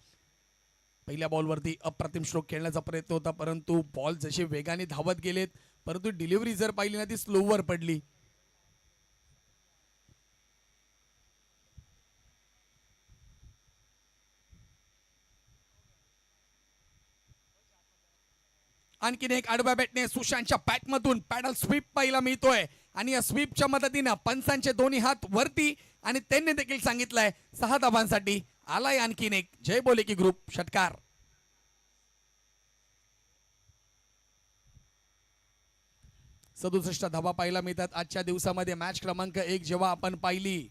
पहिल्या बॉलवरती अप्रतिम स्ट्रोक खेळण्याचा प्रयत्न होता, परंतु बॉल जसे वेगाने धावत गेलेत, परंतु डिलिव्हरी जर पाहिली ना ती स्लोवर पडली. आणखीन एक आडव्या बॅटने सुशांतच्या बॅटमधून पॅडल स्वीप पाहायला मिळतोय आणि या स्वीपच्या मदतीनं पंचांचे दोन्ही हात वरती आणि त्यांनी देखील सांगितलंय 6 धावांसाठी आलाय आणखीन एक जय बोले की ग्रुप षटकार. सदुसष्ट धावा पाहायला मिळतात आजच्या दिवसामध्ये. मॅच क्रमांक 1 जेव्हा आपण पाहिली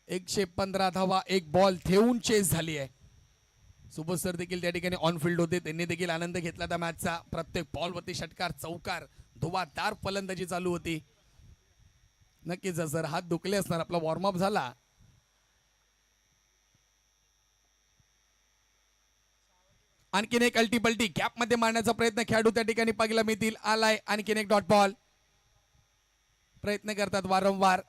115 धावा एक बॉल ठेवून चेस झाली आहे. सुबोध सर देखील त्या ठिकाणी ऑन फील्ड होते, त्यांनी देखील आनंद घेतला त्या मॅचचा. प्रत्येक बॉलवरती षटकार, चौकार, धुवाधार फलंदाजी चालू होती. नक्कीच सर हात दुखले असणार, आपला वॉर्मअप झाला. आणखीन एक अल्टीपल्टी गॅप मध्ये मारण्याचा प्रयत्न खेळाडू त्या ठिकाणी पाहायला मिळतील. आलाय आणखीन एक डॉट बॉल. प्रयत्न करतात वारंवार.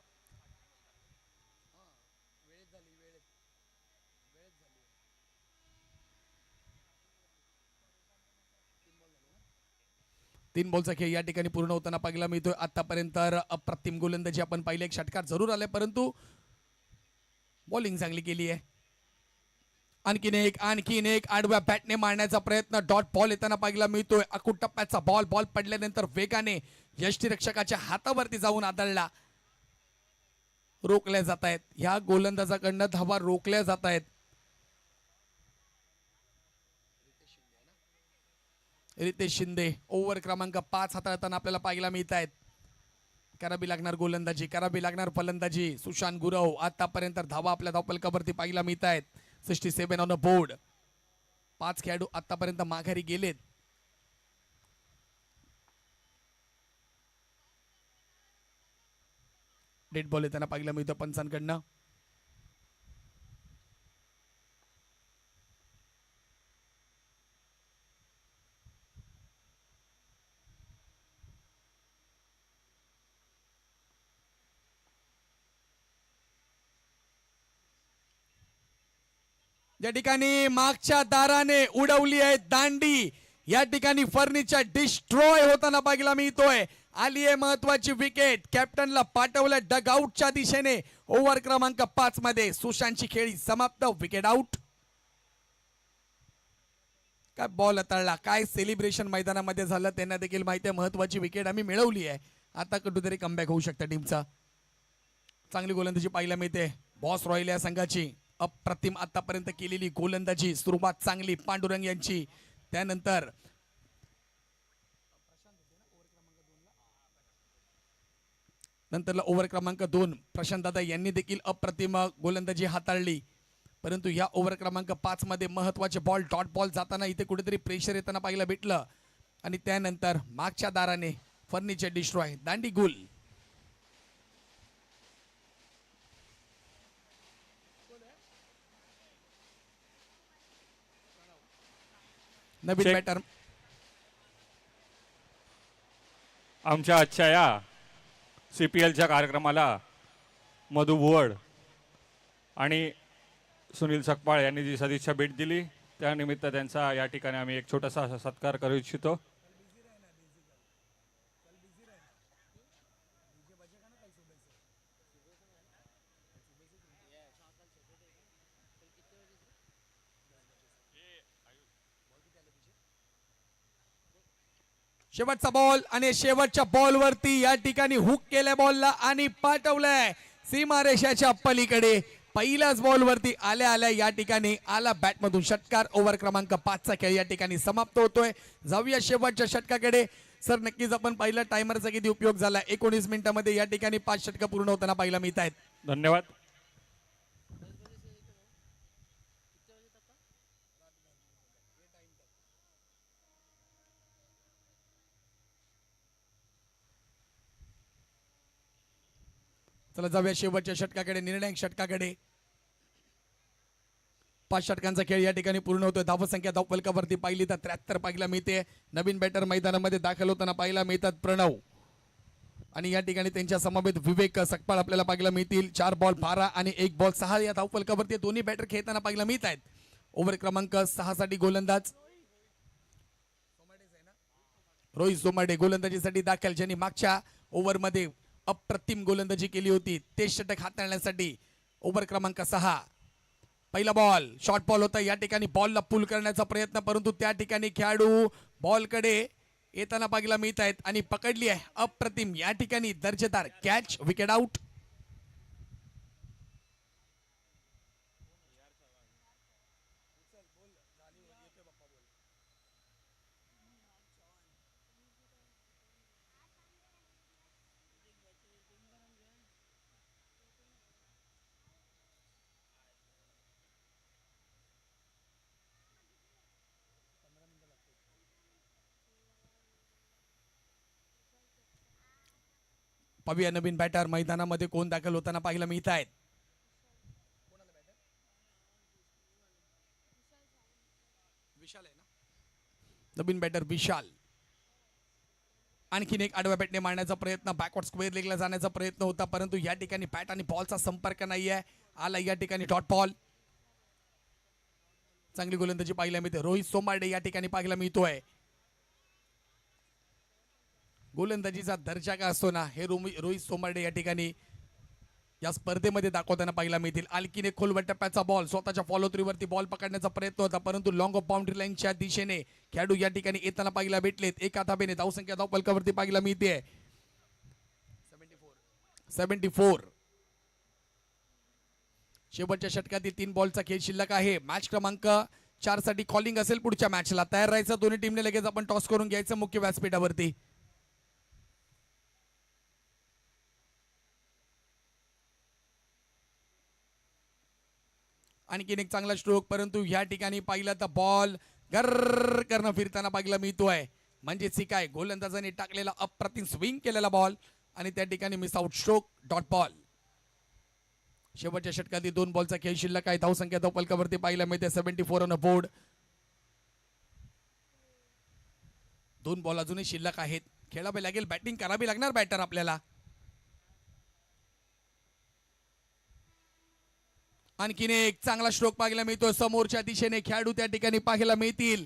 तीन बॉलचा खेळ या ठिकाणी पूर्ण होताना पाहायला मिळतोय. आतापर्यंत अप्रतिम गोलंदाजी आपण पाहिले, एक षटकार जरूर आले, परंतु बॉलिंग चांगली केली आहे. आणखीन एक आडव्या बॅटने मारण्याचा प्रयत्न. डॉट बॉल येताना पाहायला मिळतोय. अकूट टप्प्याचा बॉल पडल्यानंतर वेगाने यष्टीरक्षकाच्या हातावरती जाऊन आदळला. रोखल्या जात आहेत ह्या गोलंदाजाकडनं, धावा रोखल्या जात आहेत. रितेश शिंदे ओव्हर क्रमांक 5 हाताळताना आपल्याला पाहायला मिळत आहेत. करावी लागणार गोलंदाजी, करावी लागणार फलंदाजी. सुशांत गुरव आतापर्यंत धावा आपल्या धावपलकावरती पाहायला मिळत आहेत. 67 ऑन द बोर्ड. 5 खेळाडू आतापर्यंत माघारी गेलेत. डेड बॉल येताना पाहायला मिळतो पंचांकडनं. या ठिकाणी मागच्या दाराने उडवली आहे दांडी. या ठिकाणी फर्निचर डिस्ट्रॉय होताना पाहायला मिळतोय. आली आहे महत्वाची विकेट. कॅप्टनला पाठवलं डग आउटच्या दिशेने. ओव्हर क्रमांक 5 मध्ये सुशांतची खेळी समाप्त. Wicket out. काय बॉल हाताळला, काय सेलिब्रेशन मैदानामध्ये झालं त्यांना देखील माहिती आहे. महत्वाची विकेट आम्ही मिळवली आहे. आता कुठेतरी कमबॅक होऊ शकता टीमचा. चांगली गोलंदाजी पाहायला मिळते बॉस रॉयल या संघाची. अप्रतिम आतापर्यंत केलेली गोलंदाजी. सुरुवात चांगली पांडुरंग यांची. त्यानंतर ओव्हर क्रमांक 2 प्रशांत दादा यांनी देखील अप्रतिम गोलंदाजी हाताळली. परंतु या ओव्हर क्रमांक 5 मध्ये महत्वाचे बॉल डॉट बॉल जाताना इथे कुठेतरी प्रेशर येताना पाहायला भेटलं. आणि त्यानंतर मागच्या दाराने फर्निचर डिस्ट्रॉय दांडी गुल. नवीन Check. बॅटर आमच्या आजच्या या CPLच्या कार्यक्रमाला मधु भुवड आणि सुनील सकपाळ यांनी जी सदिच्छा भेट दिली त्यानिमित्त त्यांचा या ठिकाणी आम्ही एक छोटासा सत्कार करू इच्छितो. शेवटचा बॉल आणि शेवटच्या बॉलवरती या ठिकाणी हुक केल्या बॉलला आणि पाठवलंय सीमारेषाच्या पलीकडे. पहिल्याच बॉलवरती आल्या आल्या या ठिकाणी आला बॅटमधून षटकार. ओव्हर क्रमांक 5 चा खेळ या ठिकाणी समाप्त होतोय. जाऊया शेवटच्या षटकाकडे. सर नक्कीच आपण पहिला टायमरचा किती उपयोग झाला. 19 मिनिटांमध्ये या ठिकाणी 5 षटकं पूर्ण होताना पाहायला मिळत आहेत. धन्यवाद. चला जाऊया शेवटच्या षटकाकडे, निर्णायक षटकाकडे. 5 षटकांचा खेळ या ठिकाणी पूर्ण होतोय. धावसंख्या धावफलकावरती पाहिली तर 73 पाहायला मिळते. नवीन बॅटर मैदानामध्ये दाखल होताना पाहायला मिळतात प्रणव आणि या ठिकाणी त्यांच्या समवेत विवेक सकपाळ आपल्याला पाहायला मिळतील. 4 बॉल 12 आणि 1 बॉल 6 या धावफलकावरती दोन्ही बॅटर खेळताना पाहायला मिळत आहेत. ओव्हर क्रमांक 6 साठी गोलंदाज रोहित सोमाडे गोलंदाजीसाठी दाखल, ज्यांनी मागच्या ओव्हरमध्ये अप्रतिम गोलंदाजी केली होती. ते षटक हाताळण्यासाठी ओव्हर क्रमांक 6. पहिला बॉल शॉर्ट बॉल होता. या ठिकाणी बॉलला पुल करण्याचा प्रयत्न, परंतु त्या ठिकाणी खेळाडू बॉलकडे येताना पाहायला मिळत आहेत आणि पकडली आहे अप्रतिम या ठिकाणी दर्जेदार कॅच. Wicket out. पाहूया नवीन बॅटर मैदानामध्ये कोण दाखल होताना पाहायला मिळत आहेत. विशाल आहे ना, नवीन बॅटर विशाल. आणखीन एक आडव्या बॅटने मारण्याचा प्रयत्न, बॅकवर्ड स्क्वेअर लेगला जाण्याचा प्रयत्न होता, परंतु या ठिकाणी बॅट आणि बॉलचा संपर्क नाहीये. आला या ठिकाणी डॉट बॉल. चांगली गोलंदाजी पाहायला मिळते. रोहित सोमाडे या ठिकाणी पाहायला मिळतोय. गोलंदाजीचा दर्जा का असतो ना, हे रोहित सोमाडे या ठिकाणी या स्पर्धेमध्ये दाखवताना पाहायला मिळतील. आणखीन एक खोलवर टप्प्याचा बॉल स्वतःच्या फॉलो थ्रूवरती बॉल पकडण्याचा प्रयत्न होता, परंतु लॉंग ऑफ बाउंड्री लाईनच्या दिशेने खेळाडू या ठिकाणी येताना पाहायला भेटलेत. एका धाबेने धावसंख्या धावपलकावरती पाहायला मिळते 74. शेवटच्या षटकातील 3 बॉलचा खेळ शिल्लक आहे. मॅच क्रमांक 4 साठी कॉलिंग असेल पुढच्या मॅचला. तयार राहायचं. दोन्ही टीमने लगेच आपण टॉस करून घ्यायचं मुख्य व्यासपीठावरती. आणखीन एक चांगला स्ट्रोक, परंतु या ठिकाणी पाहिलं तर बॉल गर्र करणं फिरताना पाहायला मिळतोय. म्हणजेच काय, गोलंदाजाने टाकलेला अप्रतिम स्विंग केलेला बॉल आणि त्या ठिकाणी miss out stroke, dot ball. शेवटच्या षटकातील 2 बॉलचा खेळ शिल्लक आहे. धावसंख्या धावपलकावरती पाहायला मिळते 74 ऑन अ बोर्ड. 2 बॉल अजूनही शिल्लक आहेत. खेळावे लागेल, बॅटिंग करावी लागणार बॅटर आपल्याला. आणखीन एक चांगला स्ट्रोक पाहायला मिळतो. समोरच्या दिशेने खेळाडू त्या ठिकाणी पाहायला मिळतील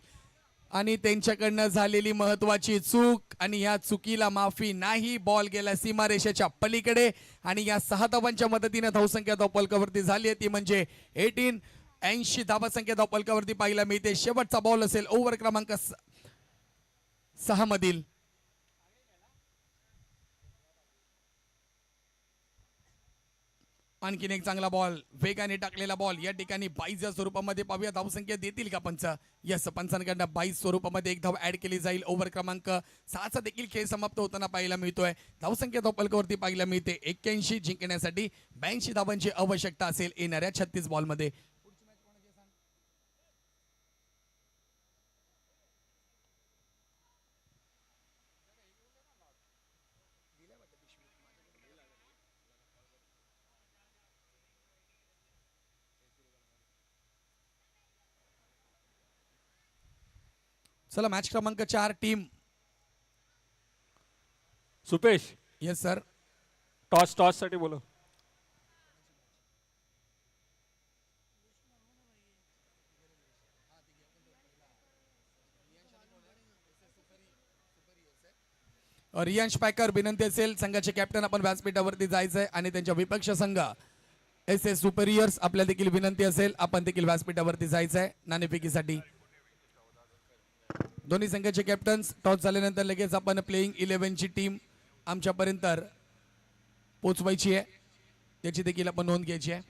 आणि त्यांच्याकडनं झालेली महत्वाची चूक आणि या चुकीला माफी नाही. बॉल गेला सीमारेषेच्या पलीकडे आणि या 6 धावांच्या मदतीने धावसंख्या धावपलकावरती झाली आहे ती म्हणजे 80 धावसंख्या धावपलकावरती पाहायला मिळते. शेवटचा बॉल असेल ओव्हर क्रमांक 6 मधील. आणखीन एक चांगला बॉल, वेगाने टाकलेला बॉल या ठिकाणी 22 स्वरूपामध्ये पाहूया. धावसंख्या देतील का पंच? यस, पंचांकडनं 22 स्वरूपामध्ये एक धाव ऍड केली जाईल. ओव्हर क्रमांक 6चा देखील खेळ समाप्त होताना पाहायला मिळतोय. धावसंख्या धावपलकावरती पाहायला मिळते 81. जिंकण्यासाठी 82 धावांची आवश्यकता असेल येणाऱ्या 36 बॉलमध्ये. चला, मॅच क्रमांक 4 team. Supesh, yes sir. Toss साठी बोलो. रियांश पॅकर विनंती असेल, संघाचे कॅप्टन आपण व्यासपीठावरती जायचंय आणि त्यांच्या विपक्ष संघ SS सुपेरियर्स आपल्या देखील विनंती असेल, आपण देखील व्यासपीठावरती जायचंय नाणेफेकीसाठी. दोन्ही संघाचे कॅप्टन्स टॉस झाल्यानंतर लगेच आपण प्लेइंग 11 ची टीम आमच्यापर्यंत पोचवायची आहे, त्याची देखील आपण नोंद घ्यायची आहे.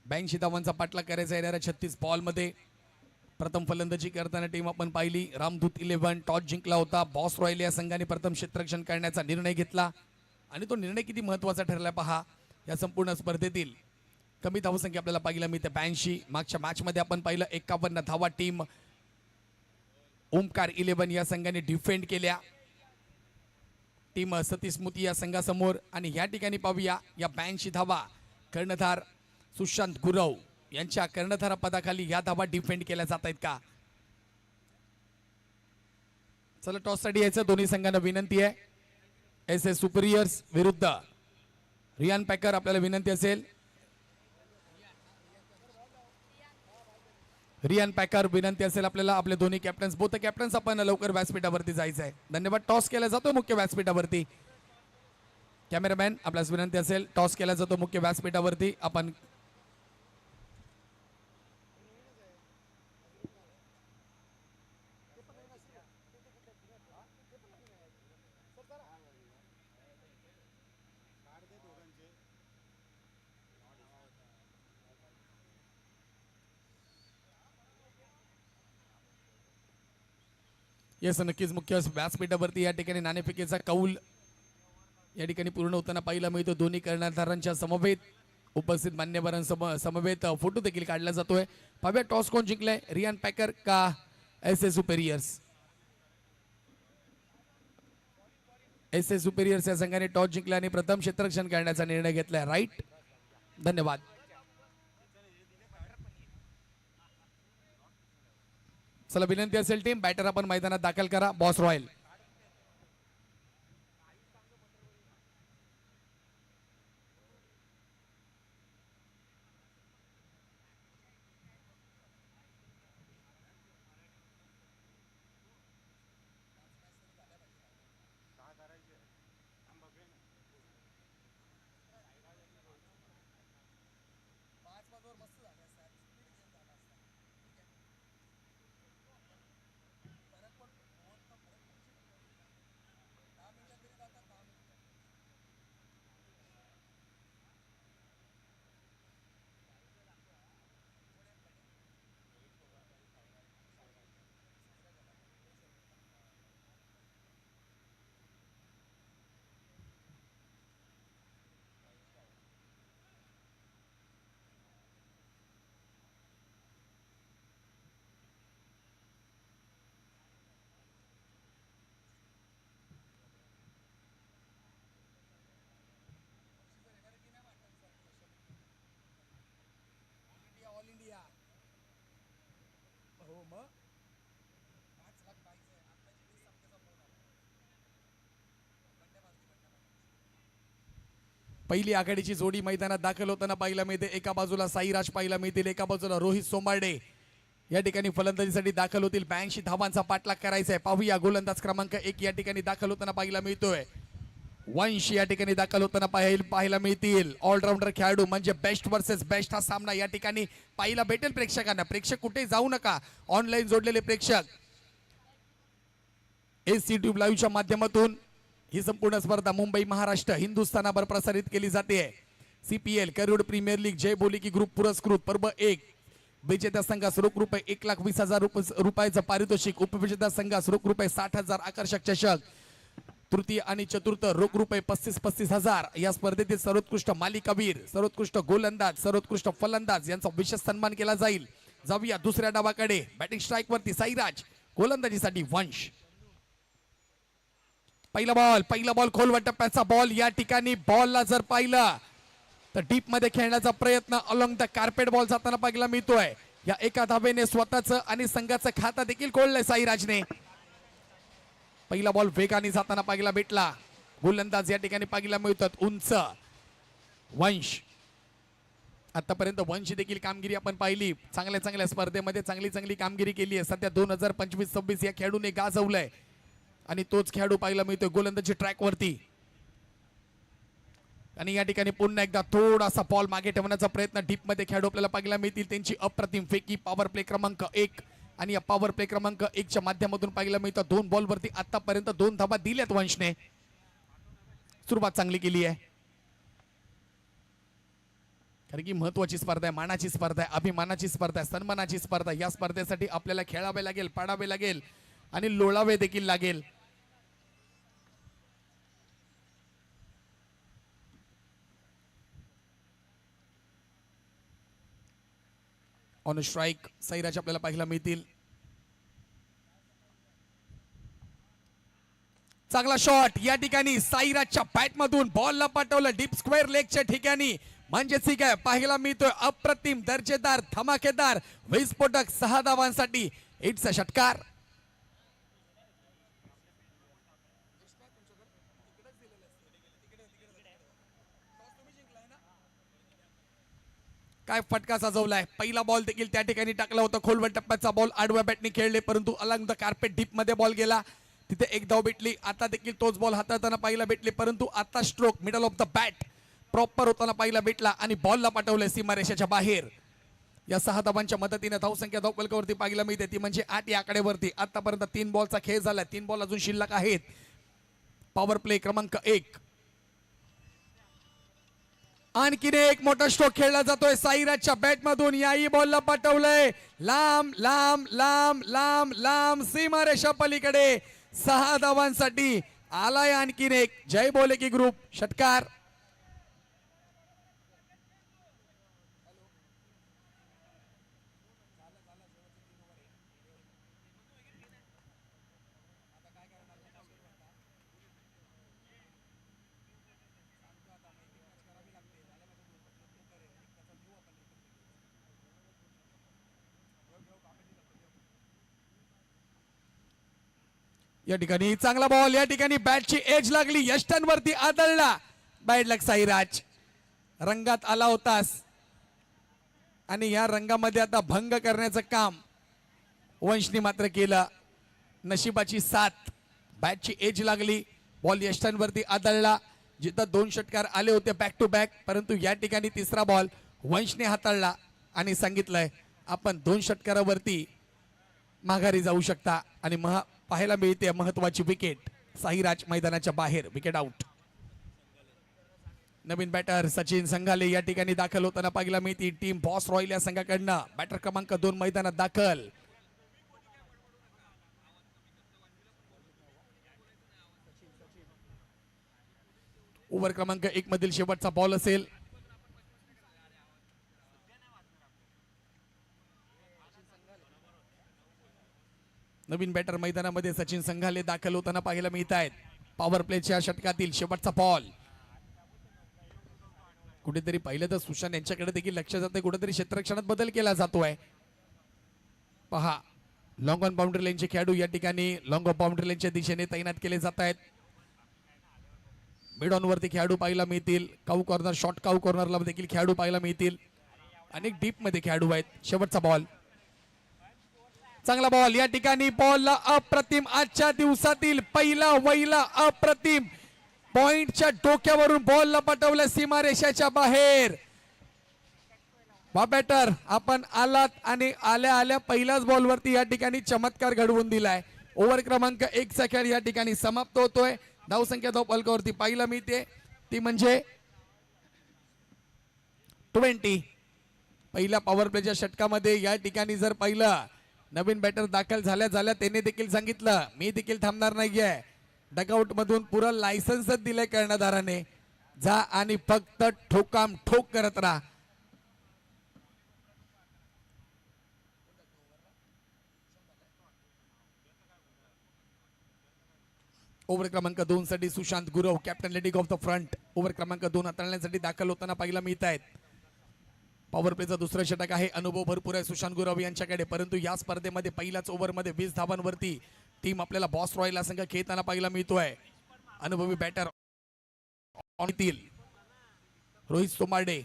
ब्याऐंशी धावांचा पाठलाग करायचा येणाऱ्या 36 बॉलमध्ये. प्रथम फलंदाजी करताना टीम आपण पाहिली रामदूत 11 टॉस जिंकला होता. बॉस रॉयल या संघाने प्रथम क्षेत्ररक्षण करण्याचा निर्णय घेतला आणि तो निर्णय किती महत्वाचा ठरला पहा. या संपूर्ण स्पर्धेतील कमी धावसंख्या आपल्याला पाहायला मिळते 82. मागच्या मॅच मध्ये आपण पाहिलं 51 धावा टीम ओमकार 11 या संघाने डिफेंड केल्या टीम सतीश स्मृती या संघासमोर. आणि या ठिकाणी पाहूया या 82 धावा कर्णधार सुशांत गुरव यांच्या कर्णधार पदाखाली या धावा डिफेंड केल्या जात आहेत का. चला, टॉस साठी यायचं. दोन्ही संघांना विनंती आहे. SS सुपेरियर्स विरुद्ध रियान पॅकर आपल्याला विनंती असेल. रियान पॅकर विनंती असेल आपल्याला. आपले दोन्ही कॅप्टन्स बोथ कॅप्टन्स आपण लवकर व्यासपीठावरती जायचं आहे. धन्यवाद. टॉस केला जातो मुख्य व्यासपीठावरती. कॅमेरामॅन आपल्यास विनंती असेल, टॉस केला जातो मुख्य व्यासपीठावरती. आपण येस, नक्कीच मुख्य व्यासपीठावरती या ठिकाणी नाणेफेकीचा कौल या ठिकाणी पूर्ण होताना पाहायला मिळतो. दोन्ही कर्णधारांच्या समवेत उपस्थित मान्यवरांसमवेत फोटो देखील काढला जातोय. पाहूया टॉस कोण जिंकलाय, रियान पॅकर का SS सुपेरियर्स. SS सुपेरियर्स या संघाने टॉस जिंकला आणि प्रथम क्षेत्ररक्षण करण्याचा निर्णय घेतलाय. राईट, धन्यवाद. चला, विनंती असेल टीम बॅटर आपण मैदानात दाखल करा. Boss royal. पहिली आघाडीची जोडी मैदानात दाखल होताना पाहायला मिळते. एका बाजूला साईराज पाहायला मिळतील, एका बाजूला रोहित सोमाडे या ठिकाणी फलंदाजीसाठी दाखल होतील. 82 धावांचा पाठलाग करायचा आहे. पाहूया गोलंदाज क्रमांक 1 या ठिकाणी दाखल होताना पाहायला मिळतोय. वंश या ठिकाणी दाखल होताना पाहायला मिळतील. ऑलराऊंडर खेळाडू म्हणजे बेस्ट वर्सेस बेस्ट हा सामना या ठिकाणी पाहायला भेटेल प्रेक्षकांना. प्रेक्षक कुठे जाऊ नका, ऑनलाईन जोडलेले प्रेक्षक एस ट्यूब लाईव्हच्या माध्यमातून ही संपूर्ण स्पर्धा मुंबई महाराष्ट्र हिंदुस्थानावर प्रसारित केली जाते. CPL करोड प्रीमियर लीग जय बोली की ग्रुप पुरस्कृत पर्व 1 विजेत्या संघास रोख रुपये 1,20,000 रुपयाचं पारितोषिक, उपविजेत्या संघास रोख रुपये 60,000 आकर्षक चषक, तृतीय आणि चतुर्थ रोख रुपये 35,000. या स्पर्धेतील सर्वोत्कृष्ट मालिकावीर, सर्वोत्कृष्ट गोलंदाज, सर्वोत्कृष्ट फलंदाज यांचा विशेष सन्मान केला जाईल. जाऊया दुसऱ्या डावाकडे. बॅटिंग स्ट्राईक वरती साईराज, गोलंदाजीसाठी वंश. पहिला बॉल खोलवा टप्प्याचा बॉल. या ठिकाणी बॉलला जर पाहिलं तर डीप मध्ये खेळण्याचा प्रयत्न अलॉंग द कार्पेट बॉल जाताना पाहायला मिळतोय. या एका धावेने स्वतःचं आणि संघाचं खाता देखील खोललंय साईराजने. पहिला बॉल वेगाने जाताना पाहायला भेटला. गोलंदाज या ठिकाणी पाहायला मिळतात उंच वंश. आतापर्यंत वंश देखील कामगिरी आपण पाहिली. चांगल्या स्पर्धेमध्ये चांगली कामगिरी केली आहे. सध्या 2025-26 या खेळाडूने गाजवलंय आणि तोच खेळाडू पाहायला मिळतोय गोलंदाजी ट्रॅक वरती. आणि या ठिकाणी पुन्हा एकदा थोडासा बॉल मागे ठेवण्याचा प्रयत्न डीप मध्ये खेळाडू आपल्याला पाहायला मिळतील. त्यांची अप्रतिम फेकी पॉवर प्ले क्रमांक 1 आणि या पॉवर प्ले क्रमांक 1 च्या माध्यमातून पाहायला मिळतं. 2 बॉल वरती आतापर्यंत 2 धावा दिल्यात वंशने. सुरुवात चांगली केली आहे, कारण की महत्वाची स्पर्धा आहे, मानाची स्पर्धा आहे, अभिमानाची स्पर्धा आहे, सन्मानाची स्पर्धा. या स्पर्धेसाठी आपल्याला खेळावे लागेल, पाडावे लागेल आणि लोळावे देखील लागेल. ऑन स्ट्राईक साईराज आपल्याला पाहायला मिळतील. चांगला शॉट या ठिकाणी साईराजच्या बॅट मधून बॉलला पाठवलं डीप स्क्वेअर लेगच्या ठिकाणी. म्हणजे ठीक आहे, पाहायला मिळतोय अप्रतिम दर्जेदार धमाकेदार विस्फोटक 6 धावांसाठी इट्स अ षटकार. काय फटका सजवलाय. पहिला बॉल देखील त्या ठिकाणी टाकला होता. खोलवर टप्प्याचा बॉल आडव्या बॅटने खेळले, परंतु अलॉंग द कार्पेट डीप मध्ये बॉल गेला. तिथे एक धाव भेटली. आता देखील तोच बॉल हाताळताना पाहायला भेटले, परंतु आता stroke middle of the bat proper होताना पाहायला भेटला आणि बॉलला पाठवलंय सीमारेषेच्या बाहेर. या 6 धावांच्या मदतीने धावसंख्या धावफलकावरती पाहायला मिळते ती म्हणजे 8 या आकड्यावरती. आतापर्यंत 3 बॉलचा खेळ झालाय. 3 बॉल अजून शिल्लक आहेत. पॉवर प्ले क्रमांक 1. आणखीन एक मोठा स्ट्रोक खेळला जातोय साईराजच्या बॅट मधून. याही बॉलला पाठवलंय लांब लांब लांब लांब लांब सीमारेषा पलीकडे. 6 धावांसाठी आलाय आणखीन एक जय बोले की ग्रुप षटकार. या ठिकाणी चांगला बॉल. या ठिकाणी बॅटची एज लागली, यष्टांवरती आदळला. बॅड लक साईराज. रंगात आला होतास आणि या रंगामध्ये आता भंग करण्याचं काम वंशनी मात्र केलं. नशिबाची साथ. बॅटची एज लागली, बॉल यष्टांवरती आदळला. जिथं 2 षटकार आले होते बॅक टू बॅक, परंतु या ठिकाणी तिसरा बॉल वंशने हाताळला आणि सांगितलंय आपण 2 षटकारावरती माघारी जाऊ शकता. आणि पाहायला मिळते महत्वाची विकेट. साईराज मैदानाच्या बाहेर, विकेट आउट. नवीन बॅटर सचिन संघाले या ठिकाणी दाखल होताना पाहायला मिळते. टीम बॉस रॉयल या संघाकडनं बॅटर क्रमांक 2 मैदानात दाखल. ओव्हर क्रमांक 1 मधील शेवटचा बॉल असेल. नवीन बॅटर मैदानामध्ये सचिन संघाले दाखल होताना पाहायला मिळत आहेत. पॉवर प्लेच्या षटकातील शेवटचा बॉल. कुठेतरी पाहिलं तर सुशांत यांच्याकडे देखील लक्ष जाते. कुठेतरी क्षेत्ररक्षणात बदल केला जातोय. पहा, लॉंग ऑन बाउंड्री लाईनचे खेळाडू या ठिकाणी लॉंग ऑफ बाउंड्री लाईनच्या दिशेने तैनात केले जात आहेत. मिड ऑन वरती खेळाडू पाहायला मिळतील. काऊ कॉर्नर, शॉर्ट काऊ कॉर्नरला देखील खेळाडू पाहायला मिळतील. अनेक डीप मध्ये खेळाडू आहेत. शेवटचा बॉल, चांगला बॉल. या ठिकाणी बॉलला अप्रतिम, आजच्या दिवसातील पहिला वैला अप्रतिम पॉइंटच्या डोक्यावरून बॉलला पटवलं सीमारेषाच्या बाहेर. वा बॅटर, आपण आलात आणि आल्या आल्या पहिल्याच बॉलवरती या ठिकाणी चमत्कार घडवून दिलाय. ओव्हर क्रमांक 1 चा खेळ या ठिकाणी समाप्त होतोय. धावसंख्या धावफलकावरती पाहायला मिळते ती म्हणजे 20. पहिल्या पॉवर प्लेच्या षटकामध्ये या ठिकाणी जर पाहिलं, नवीन बॅटर दाखल झाल्या झाल्या त्याने देखील सांगितलं मी देखील थांबणार नाहीये. डगआउट मधून पुरा लायसन्सच दिलंय कर्णधाराने, जा आणि फक्त ठोकाम ठोक करत राहा. ओव्हर क्रमांक 2 साठी Sushant Gurav, captain leading of the front, over क्रमांक 2 हाताळण्यासाठी दाखल होताना पाहायला मिळत आहेत. पॉवर प्लेचं दुसरं षटक आहे. अनुभव भरपूर आहे सुशांत गुरव यांच्याकडे, परंतु या स्पर्धेमध्ये पहिल्याच ओव्हरमध्ये 20 धावांवरती टीम आपल्याला बॉस रॉयला संघ खेळताना पाहायला मिळतोय. अनुभवी बॅटर रोहित सोमार्डे,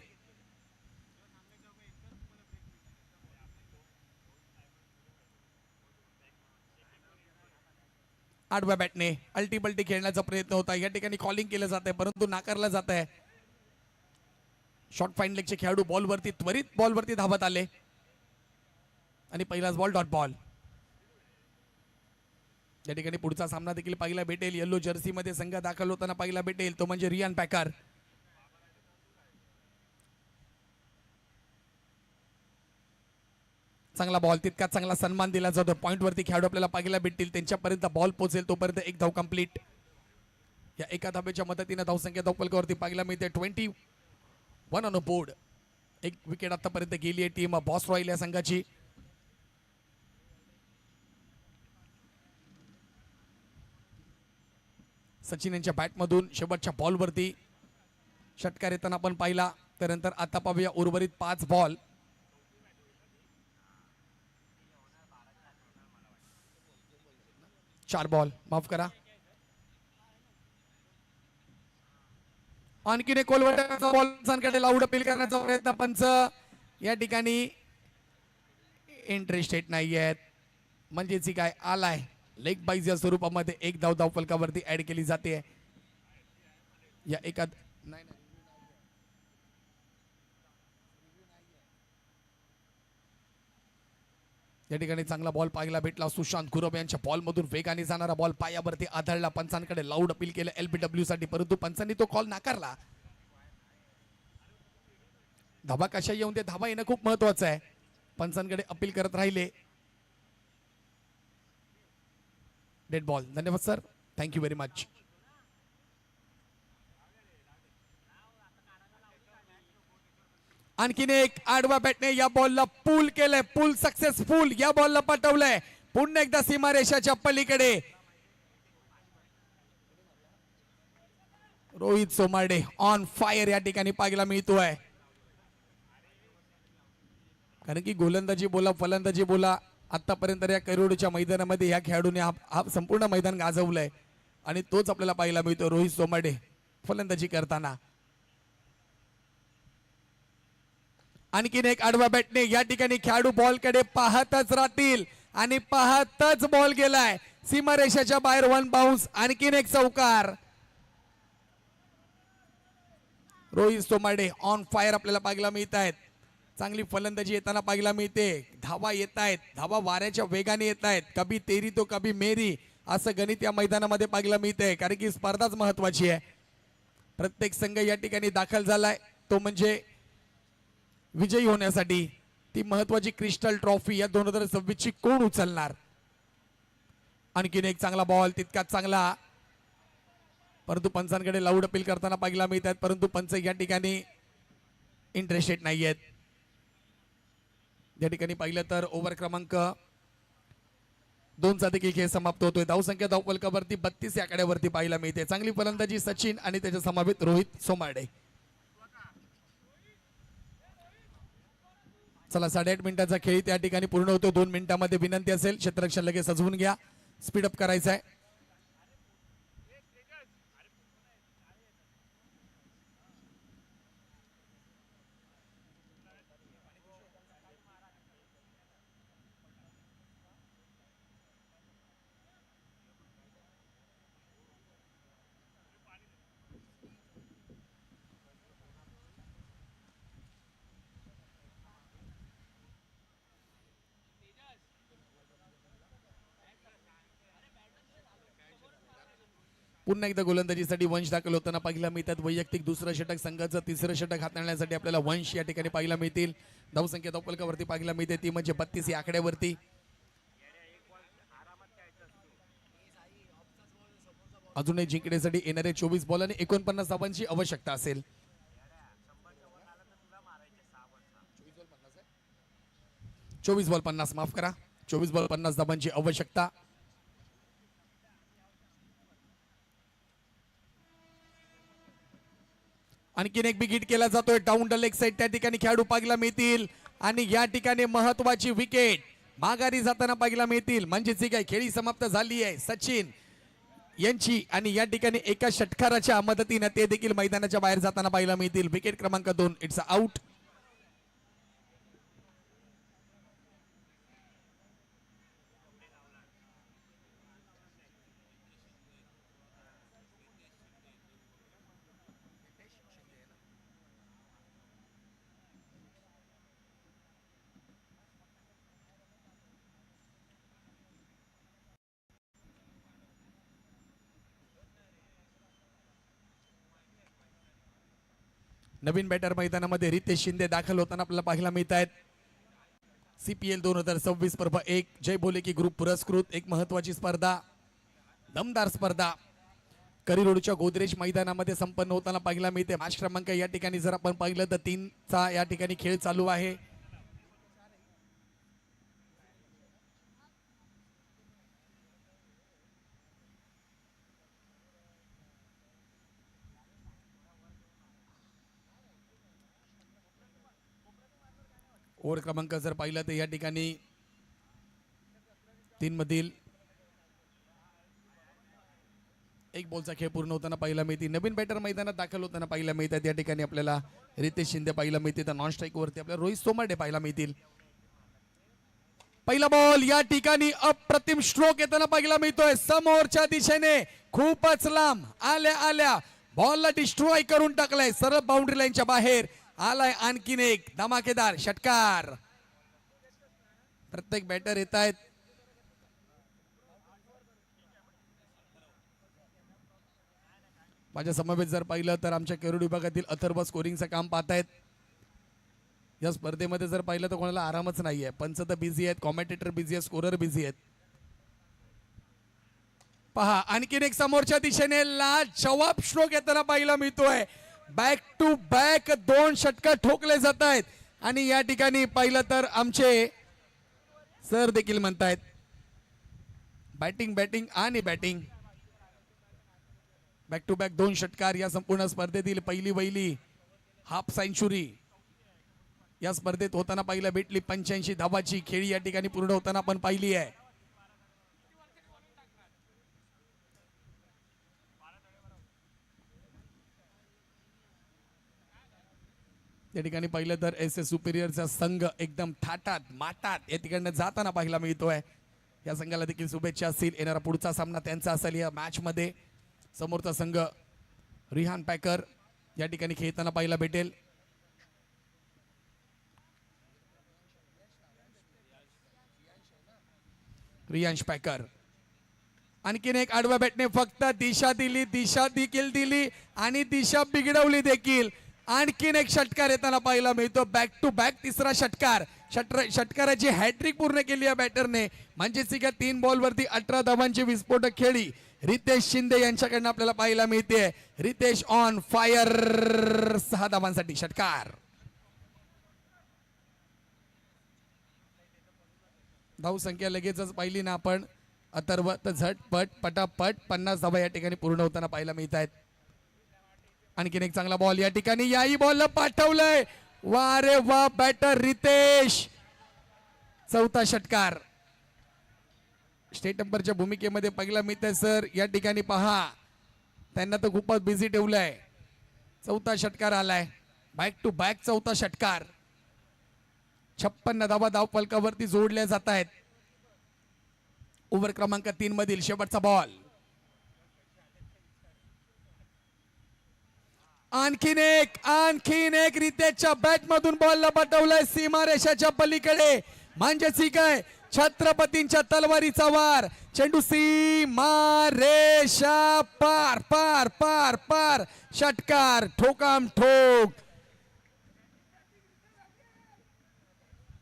आडव्या बॅटने अल्टीबल्टी खेळण्याचा प्रयत्न होता. या ठिकाणी कॉलिंग केलं जात आहे परंतु नाकारलं जात आहे. शॉर्ट फाईन लेगचे खेळाडू बॉलवरती त्वरित बॉलवरती धावत आले आणि पहिलाच बॉल डॉट बॉल. या ठिकाणी पुढचा सामना देखील पाहायला भेटेल. येलो जर्सी मध्ये संघ दाखल होताना पाहायला भेटेल तो म्हणजे रियान पॅकर. चांगला बॉल, तितका चांगला सन्मान दिला जातो. पॉइंट वरती खेळाडू आपल्याला पाहायला भेटतील, त्यांच्यापर्यंत बॉल पोहोचेल तोपर्यंत एक धाव कंप्लीट. या एका धावेच्या मदतीने धावसंख्या धावफलकावरती पाहायला मिळते 21 ऑन बोर्ड. एक विकेट आतापर्यंत गेली आहे टीम बॉस रॉयल या संघाची. सचिन यांच्या बॅटमधून शेवटच्या बॉलवरती षटकार येताना आपण पाहिला. त्यानंतर आता पाहूया उर्वरित 5 बॉल. चार बॉल, माफ करा. आणखीन एक कोलवटाचा बॉल पंचांकडे लाऊड अपील करण्याचा प्रयत्न. पंच या ठिकाणी इंटरेस्टेड नाही आहेत, म्हणजेच काय आलाय लेग बाईज या स्वरूपामध्ये एक धाव धावफलकावरती ऍड केली जाते. या एका नाही या ठिकाणी चांगला बॉल पाहायला भेटला. सुशांत गुरव यांच्या बॉल मधून वेगाने जाणारा बॉल पायावरती आदळला. पंचांकडे लाऊड अपील केलं एलबीडब्ल्यू साठी, परंतु पंचांनी तो कॉल नाकारला. धावा कशा येऊन ते धावा येणं खूप महत्वाचं आहे. पंचांकडे अपील करत राहिले. Dead ball. धन्यवाद सर, थँक्यू व्हेरी मच. आणखीन एक आडवा बॅटने या बॉलला पूल केलंय, पूल सक्सेसफुल. या बॉलला पाठवलंय पुन्हा एकदा सीमारेषाच्या पलीकडे. रोहित सोमार्डे ऑन फायर या ठिकाणी पाहायला मिळतोय. कारण की गोलंदाजी बोला फलंदाजी बोला, आतापर्यंत या करोडच्या मैदानामध्ये या खेळाडूने हा संपूर्ण मैदान गाजवलंय आणि तोच आपल्याला पाहायला मिळतो रोहित सोमार्डे फलंदाजी करताना. आणखीन एक आडवा बॅटने या ठिकाणी खेळाडू बॉलकडे पाहतच राहतील आणि पाहतच बॉल गेलाय सीमारेषाच्या बाहेर. 1 बाउन्स. आणखीन एक चौकार. रोहित सोमार्डे ऑन फायर आपल्याला पाहायला मिळत आहेत. चांगली फलंदाजी येताना पाहायला मिळते. धावा येत आहेत, धावा वाऱ्याच्या वेगाने येत आहेत. कभी तेरी तो कभी मेरी असं गणित या मैदानामध्ये पाहायला मिळतंय. कारण की स्पर्धाच महत्वाची आहे. प्रत्येक संघ या ठिकाणी दाखल झालाय तो म्हणजे विजयी होण्यासाठी. ती महत्वाची क्रिस्टल ट्रॉफी या 2026 ची कोण उचलणार. आणखीन एक चांगला बॉल, तितकाच चांगला, परंतु पंचांकडे लाऊड अपील करताना पाहायला मिळत आहेत. परंतु पंच या ठिकाणी इंटरेस्टेड नाही आहेत. या ठिकाणी पाहिलं तर ओव्हर क्रमांक 2 चा देखील खेळ समाप्त होतोय. धावसंख्या धावफलकावरती 32 या आकड्यावरती पाहायला मिळते. चांगली फलंदाजी सचिन आणि त्याच्या समवेत रोहित सोमार्डे. चला 8.5 मिनिटाचा खेळ त्या ठिकाणी पूर्ण होतो. 2 मिनिटांमध्ये विनंती असेल क्षेत्ररक्षण लगेच सजवून घ्या, स्पीड अप करायचं आहे. पुन्हा एकदा गोलंदाजीसाठी वंश दाखल होताना पाहायला मिळतात. वैयक्तिक दुसरं षटक, संघाचं तिसरं षटक हाताळण्यासाठी आपल्याला वंश या ठिकाणी पाहायला मिळतील. धावसंख्या धावफलकावरती पाहायला मिळते ती म्हणजे 32 या आकड्यावरती. अजूनही जिंकण्यासाठी येणारे 24 बॉल आणि 49 धावांची आवश्यकता असेल. 24 बॉल 50, माफ करा, 24 बॉल 50 धावांची आवश्यकता. आणखीन एक बिग हिट केला जातोय डाऊन द लेग साइड. त्या ठिकाणी खेळाडू पाहायला मिळतील आणि या ठिकाणी महत्वाची विकेट माघारी जाताना पाहायला मिळतील. म्हणजेच काय खेळी समाप्त झाली आहे सचिन यांची आणि या ठिकाणी एका षटकाराच्या मदतीने ते देखील मैदानाच्या बाहेर जाताना पाहायला मिळतील. विकेट क्रमांक 2, इट्स आउट. नवीन बॅटर मैदानामध्ये रितेश शिंदे दाखल होताना आपल्याला पाहायला मिळत आहेत. CPL 2026 पर्व 1 जय बोले की ग्रुप पुरस्कृत एक महत्वाची स्पर्धा, दमदार स्पर्धा करी रोडच्या गोदरेज मैदानामध्ये संपन्न होताना पाहायला मिळते. मॅच क्रमांक या ठिकाणी जर आपण पाहिलं तर 3चा या ठिकाणी खेळ चालू आहे. ओव्हर क्रमांक जर पाहिला तर या ठिकाणी 3 मधील एक बॉलचा खेळ पूर्ण होताना पाहायला मिळते. नवीन बॅटर मैदानात दाखल होताना पाहायला मिळतात. या ठिकाणी आपल्याला रितेश शिंदे पाहायला मिळते, तर नॉन स्ट्राईक वरती आपल्याला रोहित सोमाडे पाहायला मिळतील. पहिला बॉल या ठिकाणी अप्रतिम स्ट्रोक येताना पाहायला मिळतोय समोरच्या दिशेने, खूपच लांब आल्या आल्या बॉलला डिस्ट्रॉय करून टाकलाय, सरळ बाउंड्री लाईनच्या बाहेर आलाय. आणखीन एक धमाकेदार षटकार. प्रत्येक बॅटर येत आहेत. माझ्या समवेत जर पाहिलं तर आमच्या केरुड विभागातील अथर्व स्कोरिंगचं काम पाहतायत. या स्पर्धेमध्ये जर पाहिलं तर कोणाला आरामच नाहीये. पंच तर बिझी आहेत, कॉमेंटेटर बिझी आहेत, स्कोरर बिझी आहेत. पहा आणखीन एक समोरच्या दिशेने लाजवाब स्ट्रोक येताना पाहायला मिळतोय. बॅक टू बॅक 2 षटकार ठोकले जात आहेत आणि या ठिकाणी पाहिलं तर आमचे सर देखील म्हणतायत बॅटिंग बॅटिंग आणि बॅटिंग. बॅक टू बॅक 2 षटकार या संपूर्ण स्पर्धेतील पहिली वहिली हाफ सेंचुरी या स्पर्धेत होताना पाहिला भेटली. 85 धावाची खेळी या ठिकाणी पूर्ण होताना आपण पाहिली आहे. या ठिकाणी पाहिलं तर SS सुपेरियरचा संघ एकदम थाटात माटात या ठिकाणी जाताना पाहायला मिळतोय. या संघाला देखील शुभेच्छा असतील. येणारा पुढचा सामना त्यांचा असेल या मॅच मध्ये. समोरचा संघ रिहान पॅकर या ठिकाणी खेळताना पाहायला भेटेल. रियांश पॅकर आणखीन एक आडव्या बॅटने फक्त दिशा दिली, दिशा देखील दिली आणि दिशा बिघडवली देखील. आणखीन एक षटकार येताना पाहायला मिळतो. बॅक टू बॅक तिसरा षटकार. षटकाराची हॅट्रिक पूर्ण केली या बॅटरने. म्हणजेच 3 बॉलवरती 18 धावांची विस्फोटक खेळी रितेश शिंदे यांच्याकडनं आपल्याला पाहायला मिळते. रितेश ऑन फायर 6 धावांसाठी षटकार. धाव संख्या लगेचच पाहिली ना आपण अथर्व तर झटपट पटापट 50 धावा या ठिकाणी पूर्ण होताना पाहायला मिळत आहेत. आणखीन एक चांगला बॉल या ठिकाणी, याही बॉलला पाठवलंय. वा रे वा बॅटर रितेश. 4था षटकार. स्टेट अंपरच्या भूमिकेमध्ये पाहायला मिळतंय सर या ठिकाणी पहा त्यांना तर खूपच बिझी ठेवलंय. 4था षटकार आलाय. बॅक टू बॅक 4था षटकार. 56 धावा धाव फलकावरती जोडल्या जात आहेत. ओव्हर क्रमांक 3 मधील शेवटचा बॉल. आणखीन एक रितेशच्या बॅट मधून बॉलला पाठवलाय सीमारेषाच्या पलीकडे. म्हणजेच काय छत्रपतींच्या तलवारीचा वार, चेंडू रेषा पार पार पार पार, षटकार ठोकाम ठोक.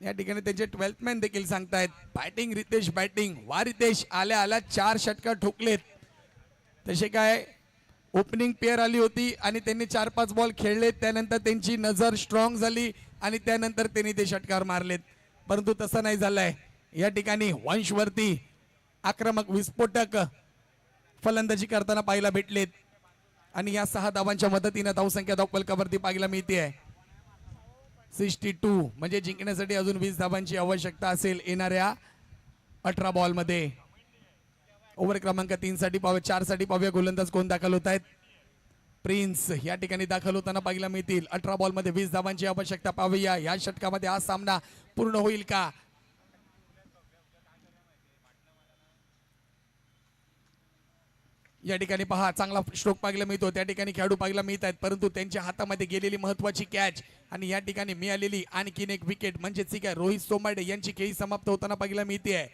या ठिकाणी त्यांचे 12th मॅन देखील सांगतायत बॅटिंग रितेश बॅटिंग. वा रितेश, आल्या आल्या 4 षटकार ठोकलेत. तसे काय ओपनिंग पेअर आली होती आणि त्यांनी 4-5 बॉल खेळले, त्यानंतर त्यांची नजर स्ट्रॉंग झाली आणि त्यानंतर त्यांनी ते षटकार मारलेत. परंतु तसं नाही झालंय. या ठिकाणी वंशवरती आक्रमक विस्फोटक फलंदाजी करताना पाहायला भेटलेत आणि या 6 धावांच्या मदतीने धावसंख्या धावफलकावरती पाहायला मिळते 62. म्हणजे जिंकण्यासाठी अजून 20 धावांची आवश्यकता असेल येणाऱ्या 18 बॉल मध्ये. ओव्हर क्रमांक 3 साठी पाहूया, 4 साठी पाहूया गोलंदाज कोण दाखल होत आहेत. प्रिन्स या ठिकाणी दाखल होताना पाहायला मिळतील. 18 बॉल मध्ये 20 धावांची आवश्यकता. पाहूया या षटकामध्ये हा सामना पूर्ण होईल का. या ठिकाणी पहा चांगला स्ट्रोक पाहायला मिळतो, त्या ठिकाणी खेळाडू पाहायला मिळत आहेत, परंतु त्यांच्या हातामध्ये गेलेली महत्वाची कॅच आणि या ठिकाणी मिळालेली आणखीन एक विकेट म्हणजेच काय रोहित सोमाडे यांची खेळी समाप्त होताना पाहायला मिळते.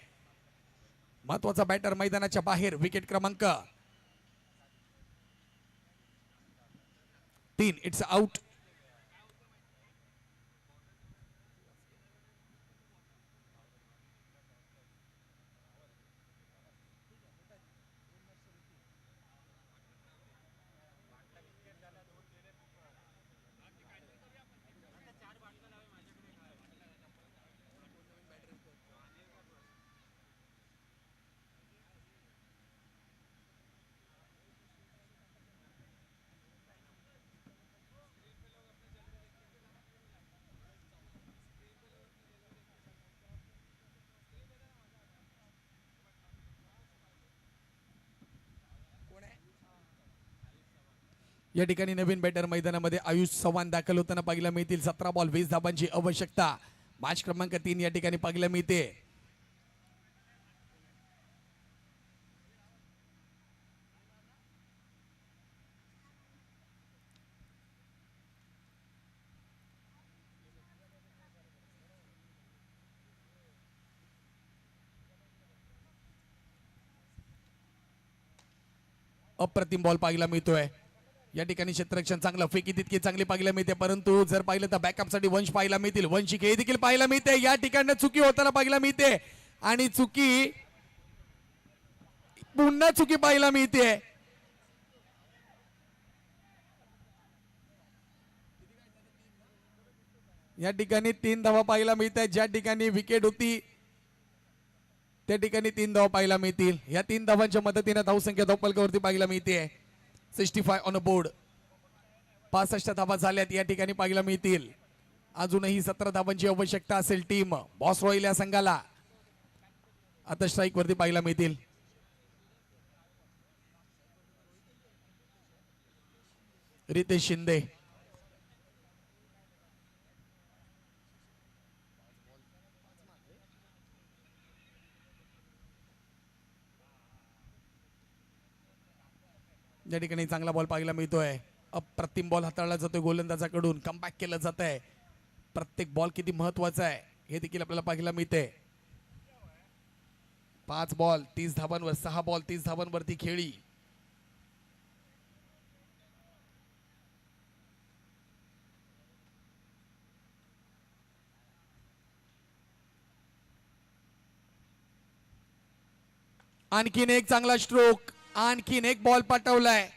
महत्वाचा बॅटर मैदानाच्या बाहेर. विकेट क्रमांक 3. It's out. या ठिकाणी नवीन बॅटर मैदानामध्ये आयुष चव्हाण दाखल होताना पाहायला मिळतील. 17 बॉल 20 धावांची आवश्यकता. मॅच क्रमांक 3 या ठिकाणी पाहायला मिळते. अप्रतिम बॉल पाहायला मिळतोय. या ठिकाणी क्षेत्ररक्षण चांगलं, फेकी तितकी चांगली पाहायला मिळते, परंतु जर पाहिलं तर बॅकअप साठी वंश पाहायला मिळतील. वंशी खेळी देखील पाहायला मिळते. या ठिकाणी चुकी होताना पाहायला मिळते आणि चुकी पुन्हा चुकी पाहायला मिळते. या ठिकाणी 3 धावा पाहायला मिळत आहेत. ज्या ठिकाणी विकेट होती त्या ठिकाणी 3 धावा पाहायला मिळतील. या 3 धावांच्या मदतीने धावसंख्या धावफलकावरती पाहायला मिळते 65 ऑन अ बोर्ड. 65 धावा झाल्यात या ठिकाणी पाहायला मिळतील. अजूनही 17 धावांची आवश्यकता असेल टीम बॉस रॉयल या संघाला. आता स्ट्राईक वरती पाहायला मिळतील. रितेश शिंदे. या ठिकाणी चांगला बॉल पाहायला मिळतोय. अप्रतिम बॉल हाताळला जातोय गोलंदाजाकडून. कमबॅक केलं जात आहे. प्रत्येक बॉल किती महत्वाचा आहे हे देखील आपल्याला पाहायला मिळते. 5 बॉल 30 धावांवर, 6 बॉल 30 धावांवरती खेळी. आणखीन एक चांगला स्ट्रोक, आणखीन एक बॉल पाठवलाय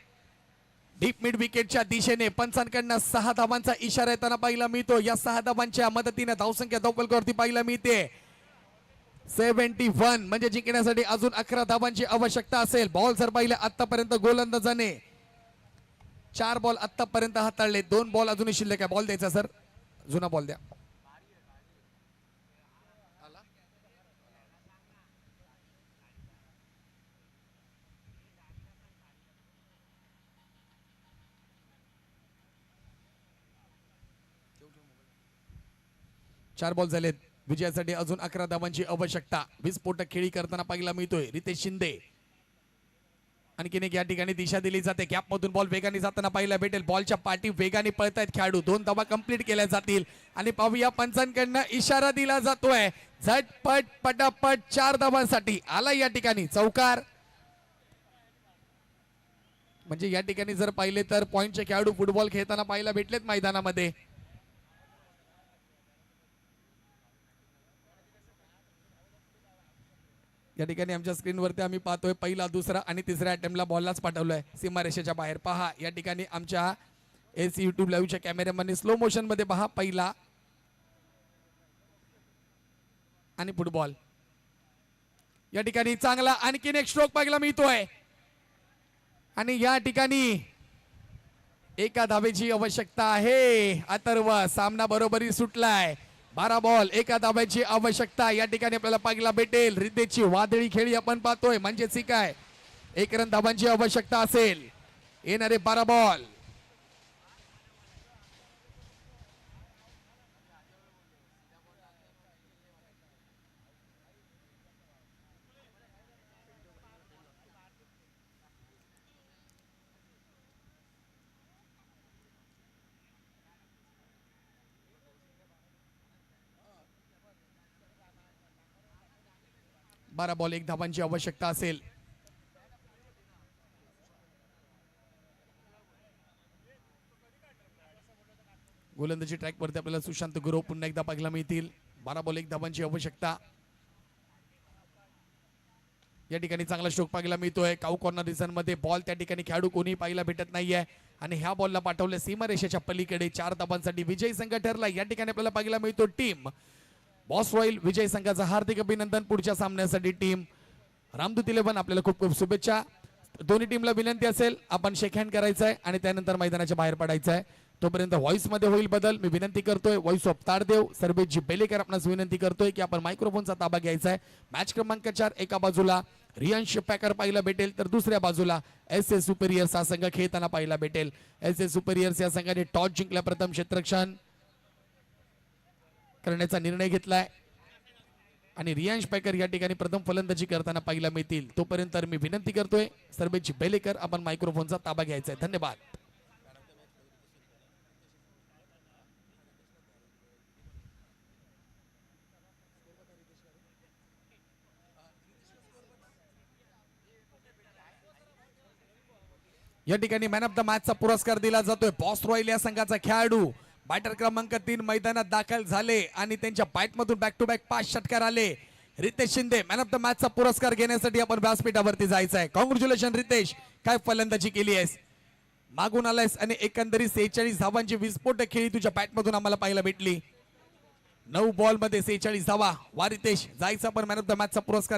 डीप मिड विकेटच्या दिशेने. पंचांकडनं 6 धावांचा इशारा येताना पाहायला मिळतो. या 6 धावांच्या मदतीने धावसंख्या धावफलकावरती पाहायला मिळते 71. म्हणजे जिंकण्यासाठी अजून 11 धावांची आवश्यकता असेल. बॉल जर पाहिले आतापर्यंत गोलंदाजाने 4 बॉल आतापर्यंत हाताळले. 2 बॉल अजूनही शिल्लक आहे. बॉल द्यायचा सर, जुना बॉल द्या. 4 बॉल झालेत. विजयासाठी अजून 11 धावांची आवश्यकता. विस्फोटक खेळी करताना पाहायला मिळतोय रितेश शिंदे. आणखीन एक या ठिकाणी दिशा दिली जाते. गॅप मधून बॉल वेगाने जाताना पाहायला भेटेल. बॉलच्या पाठी वेगाने पळतायत खेळाडू. 2 धावा कंप्लीट केल्या जातील आणि पाहूया पंचांकडनं इशारा दिला जातोय झटपट पटापट 4 धावांसाठी. आला या ठिकाणी चौकार. म्हणजे या ठिकाणी जर पाहिले तर पॉइंटचे खेळाडू फुटबॉल खेळताना पाहायला भेटलेत मैदानामध्ये. या ठिकाणी आमच्या स्क्रीनवरती आम्ही पाहतोय पहिला, दुसरा आणि तिसऱ्या अटेम्प्टला बॉललाच पाठवलंय सीमारेषेच्या बाहेर. पहा या ठिकाणी आमच्या एसी युट्यूब लाईव्हच्या कॅमेरामॅनने स्लो मोशन मध्ये पहा पहिला आणि फुटबॉल. या ठिकाणी चांगला आणखीन एक स्ट्रोक पाहायला मिळतोय आणि या ठिकाणी एका धावेची आवश्यकता आहे. अथर्व सामना बरोबरी सुटलाय. 12 बॉल 1 धाव्याची आवश्यकता या ठिकाणी आपल्याला पाहायला भेटेल. रितेशची वादळी खेळी आपण पाहतोय म्हणजेच ही काय 1 रन धावांची आवश्यकता असेल. येणारे 12 बॉल. बारा बॉल 1 धावांची आवश्यकता असेल. गोलंदाजी ट्रॅक वरती आपल्याला सुशांत गुरव पुन्हा एकदा पाहायला मिळतील. 12 बॉल 1 धावांची आवश्यकता. या ठिकाणी चांगला स्ट्रोक पाहायला मिळतोय. काऊ कॉर्नर रिझन मध्ये बॉल त्या ठिकाणी खेळाडू कोणी पाहायला भेटत नाहीये आणि ह्या बॉलला पाठवले सीमारेषेच्या पलीकडे. 4 धावांसाठी विजयी संघ ठरला. या ठिकाणी आपल्याला पाहायला मिळतो टीम बॉस रॉयल विजय संघाचं हार्दिक अभिनंदन. पुढच्या सामन्यासाठी टीम रामदूत 11 आपल्याला खूप खूप शुभेच्छा. दोन्ही टीमला विनंती असेल आपण शेक हँड करायचं आहे आणि त्यानंतर मैदानाच्या बाहेर पडायचं आहे. तोपर्यंत व्हॉइस मध्ये होईल बदल. मी विनंती करतोय व्हॉइस ऑफ तारदेव सर्वेजी बेलेकर आपणास विनंती करतोय की आपण मायक्रोफोनचा ताबा घ्यायचा आहे. मॅच क्रमांक 4 एका बाजूला रियांश पॅकर पाहायला भेटेल तर दुसऱ्या बाजूला एस एस सुपेरियर्स हा संघ खेळताना पाहायला भेटेल. एस एस सुपेरियर्स या संघाने टॉस जिंकल्या. प्रथम क्षेत्ररक्षण करण्याचा निर्णय घेतलाय आणि रियांश पॅकर या ठिकाणी प्रथम फलंदाजी करताना पाहायला मिळतील. तोपर्यंत मी विनंती करतोय सर्वेजी बेलेकर आपण मायक्रोफोनचा ताबा घ्यायचा आहे. धन्यवाद. या ठिकाणी मॅन ऑफ द मॅचचा पुरस्कार दिला जातोय. बॉस रॉयल या संघाचा खेळाडू बॅटर क्रमांक 3 मैदानात दाखल झाले आणि त्यांच्या बॅट मधून बॅक टू बॅक 5 षटकार आले. Ritesh Shinde man of the मॅचचा पुरस्कार घेण्यासाठी आपण व्यासपीठावरती जायचं आहे. कॉंग्रॅच्युलेशन रितेश, काय फलंदाजी केली आहेस. मागून आलायस आणि एकंदरीत 46 धावांची विस्फोटक खेळी तुझ्या बॅट मधून आम्हाला पाहायला भेटली. 9 बॉल मध्ये 46 धावा. वा रितेश, जायचं आपण मॅन ऑफ द मॅचचा पुरस्कार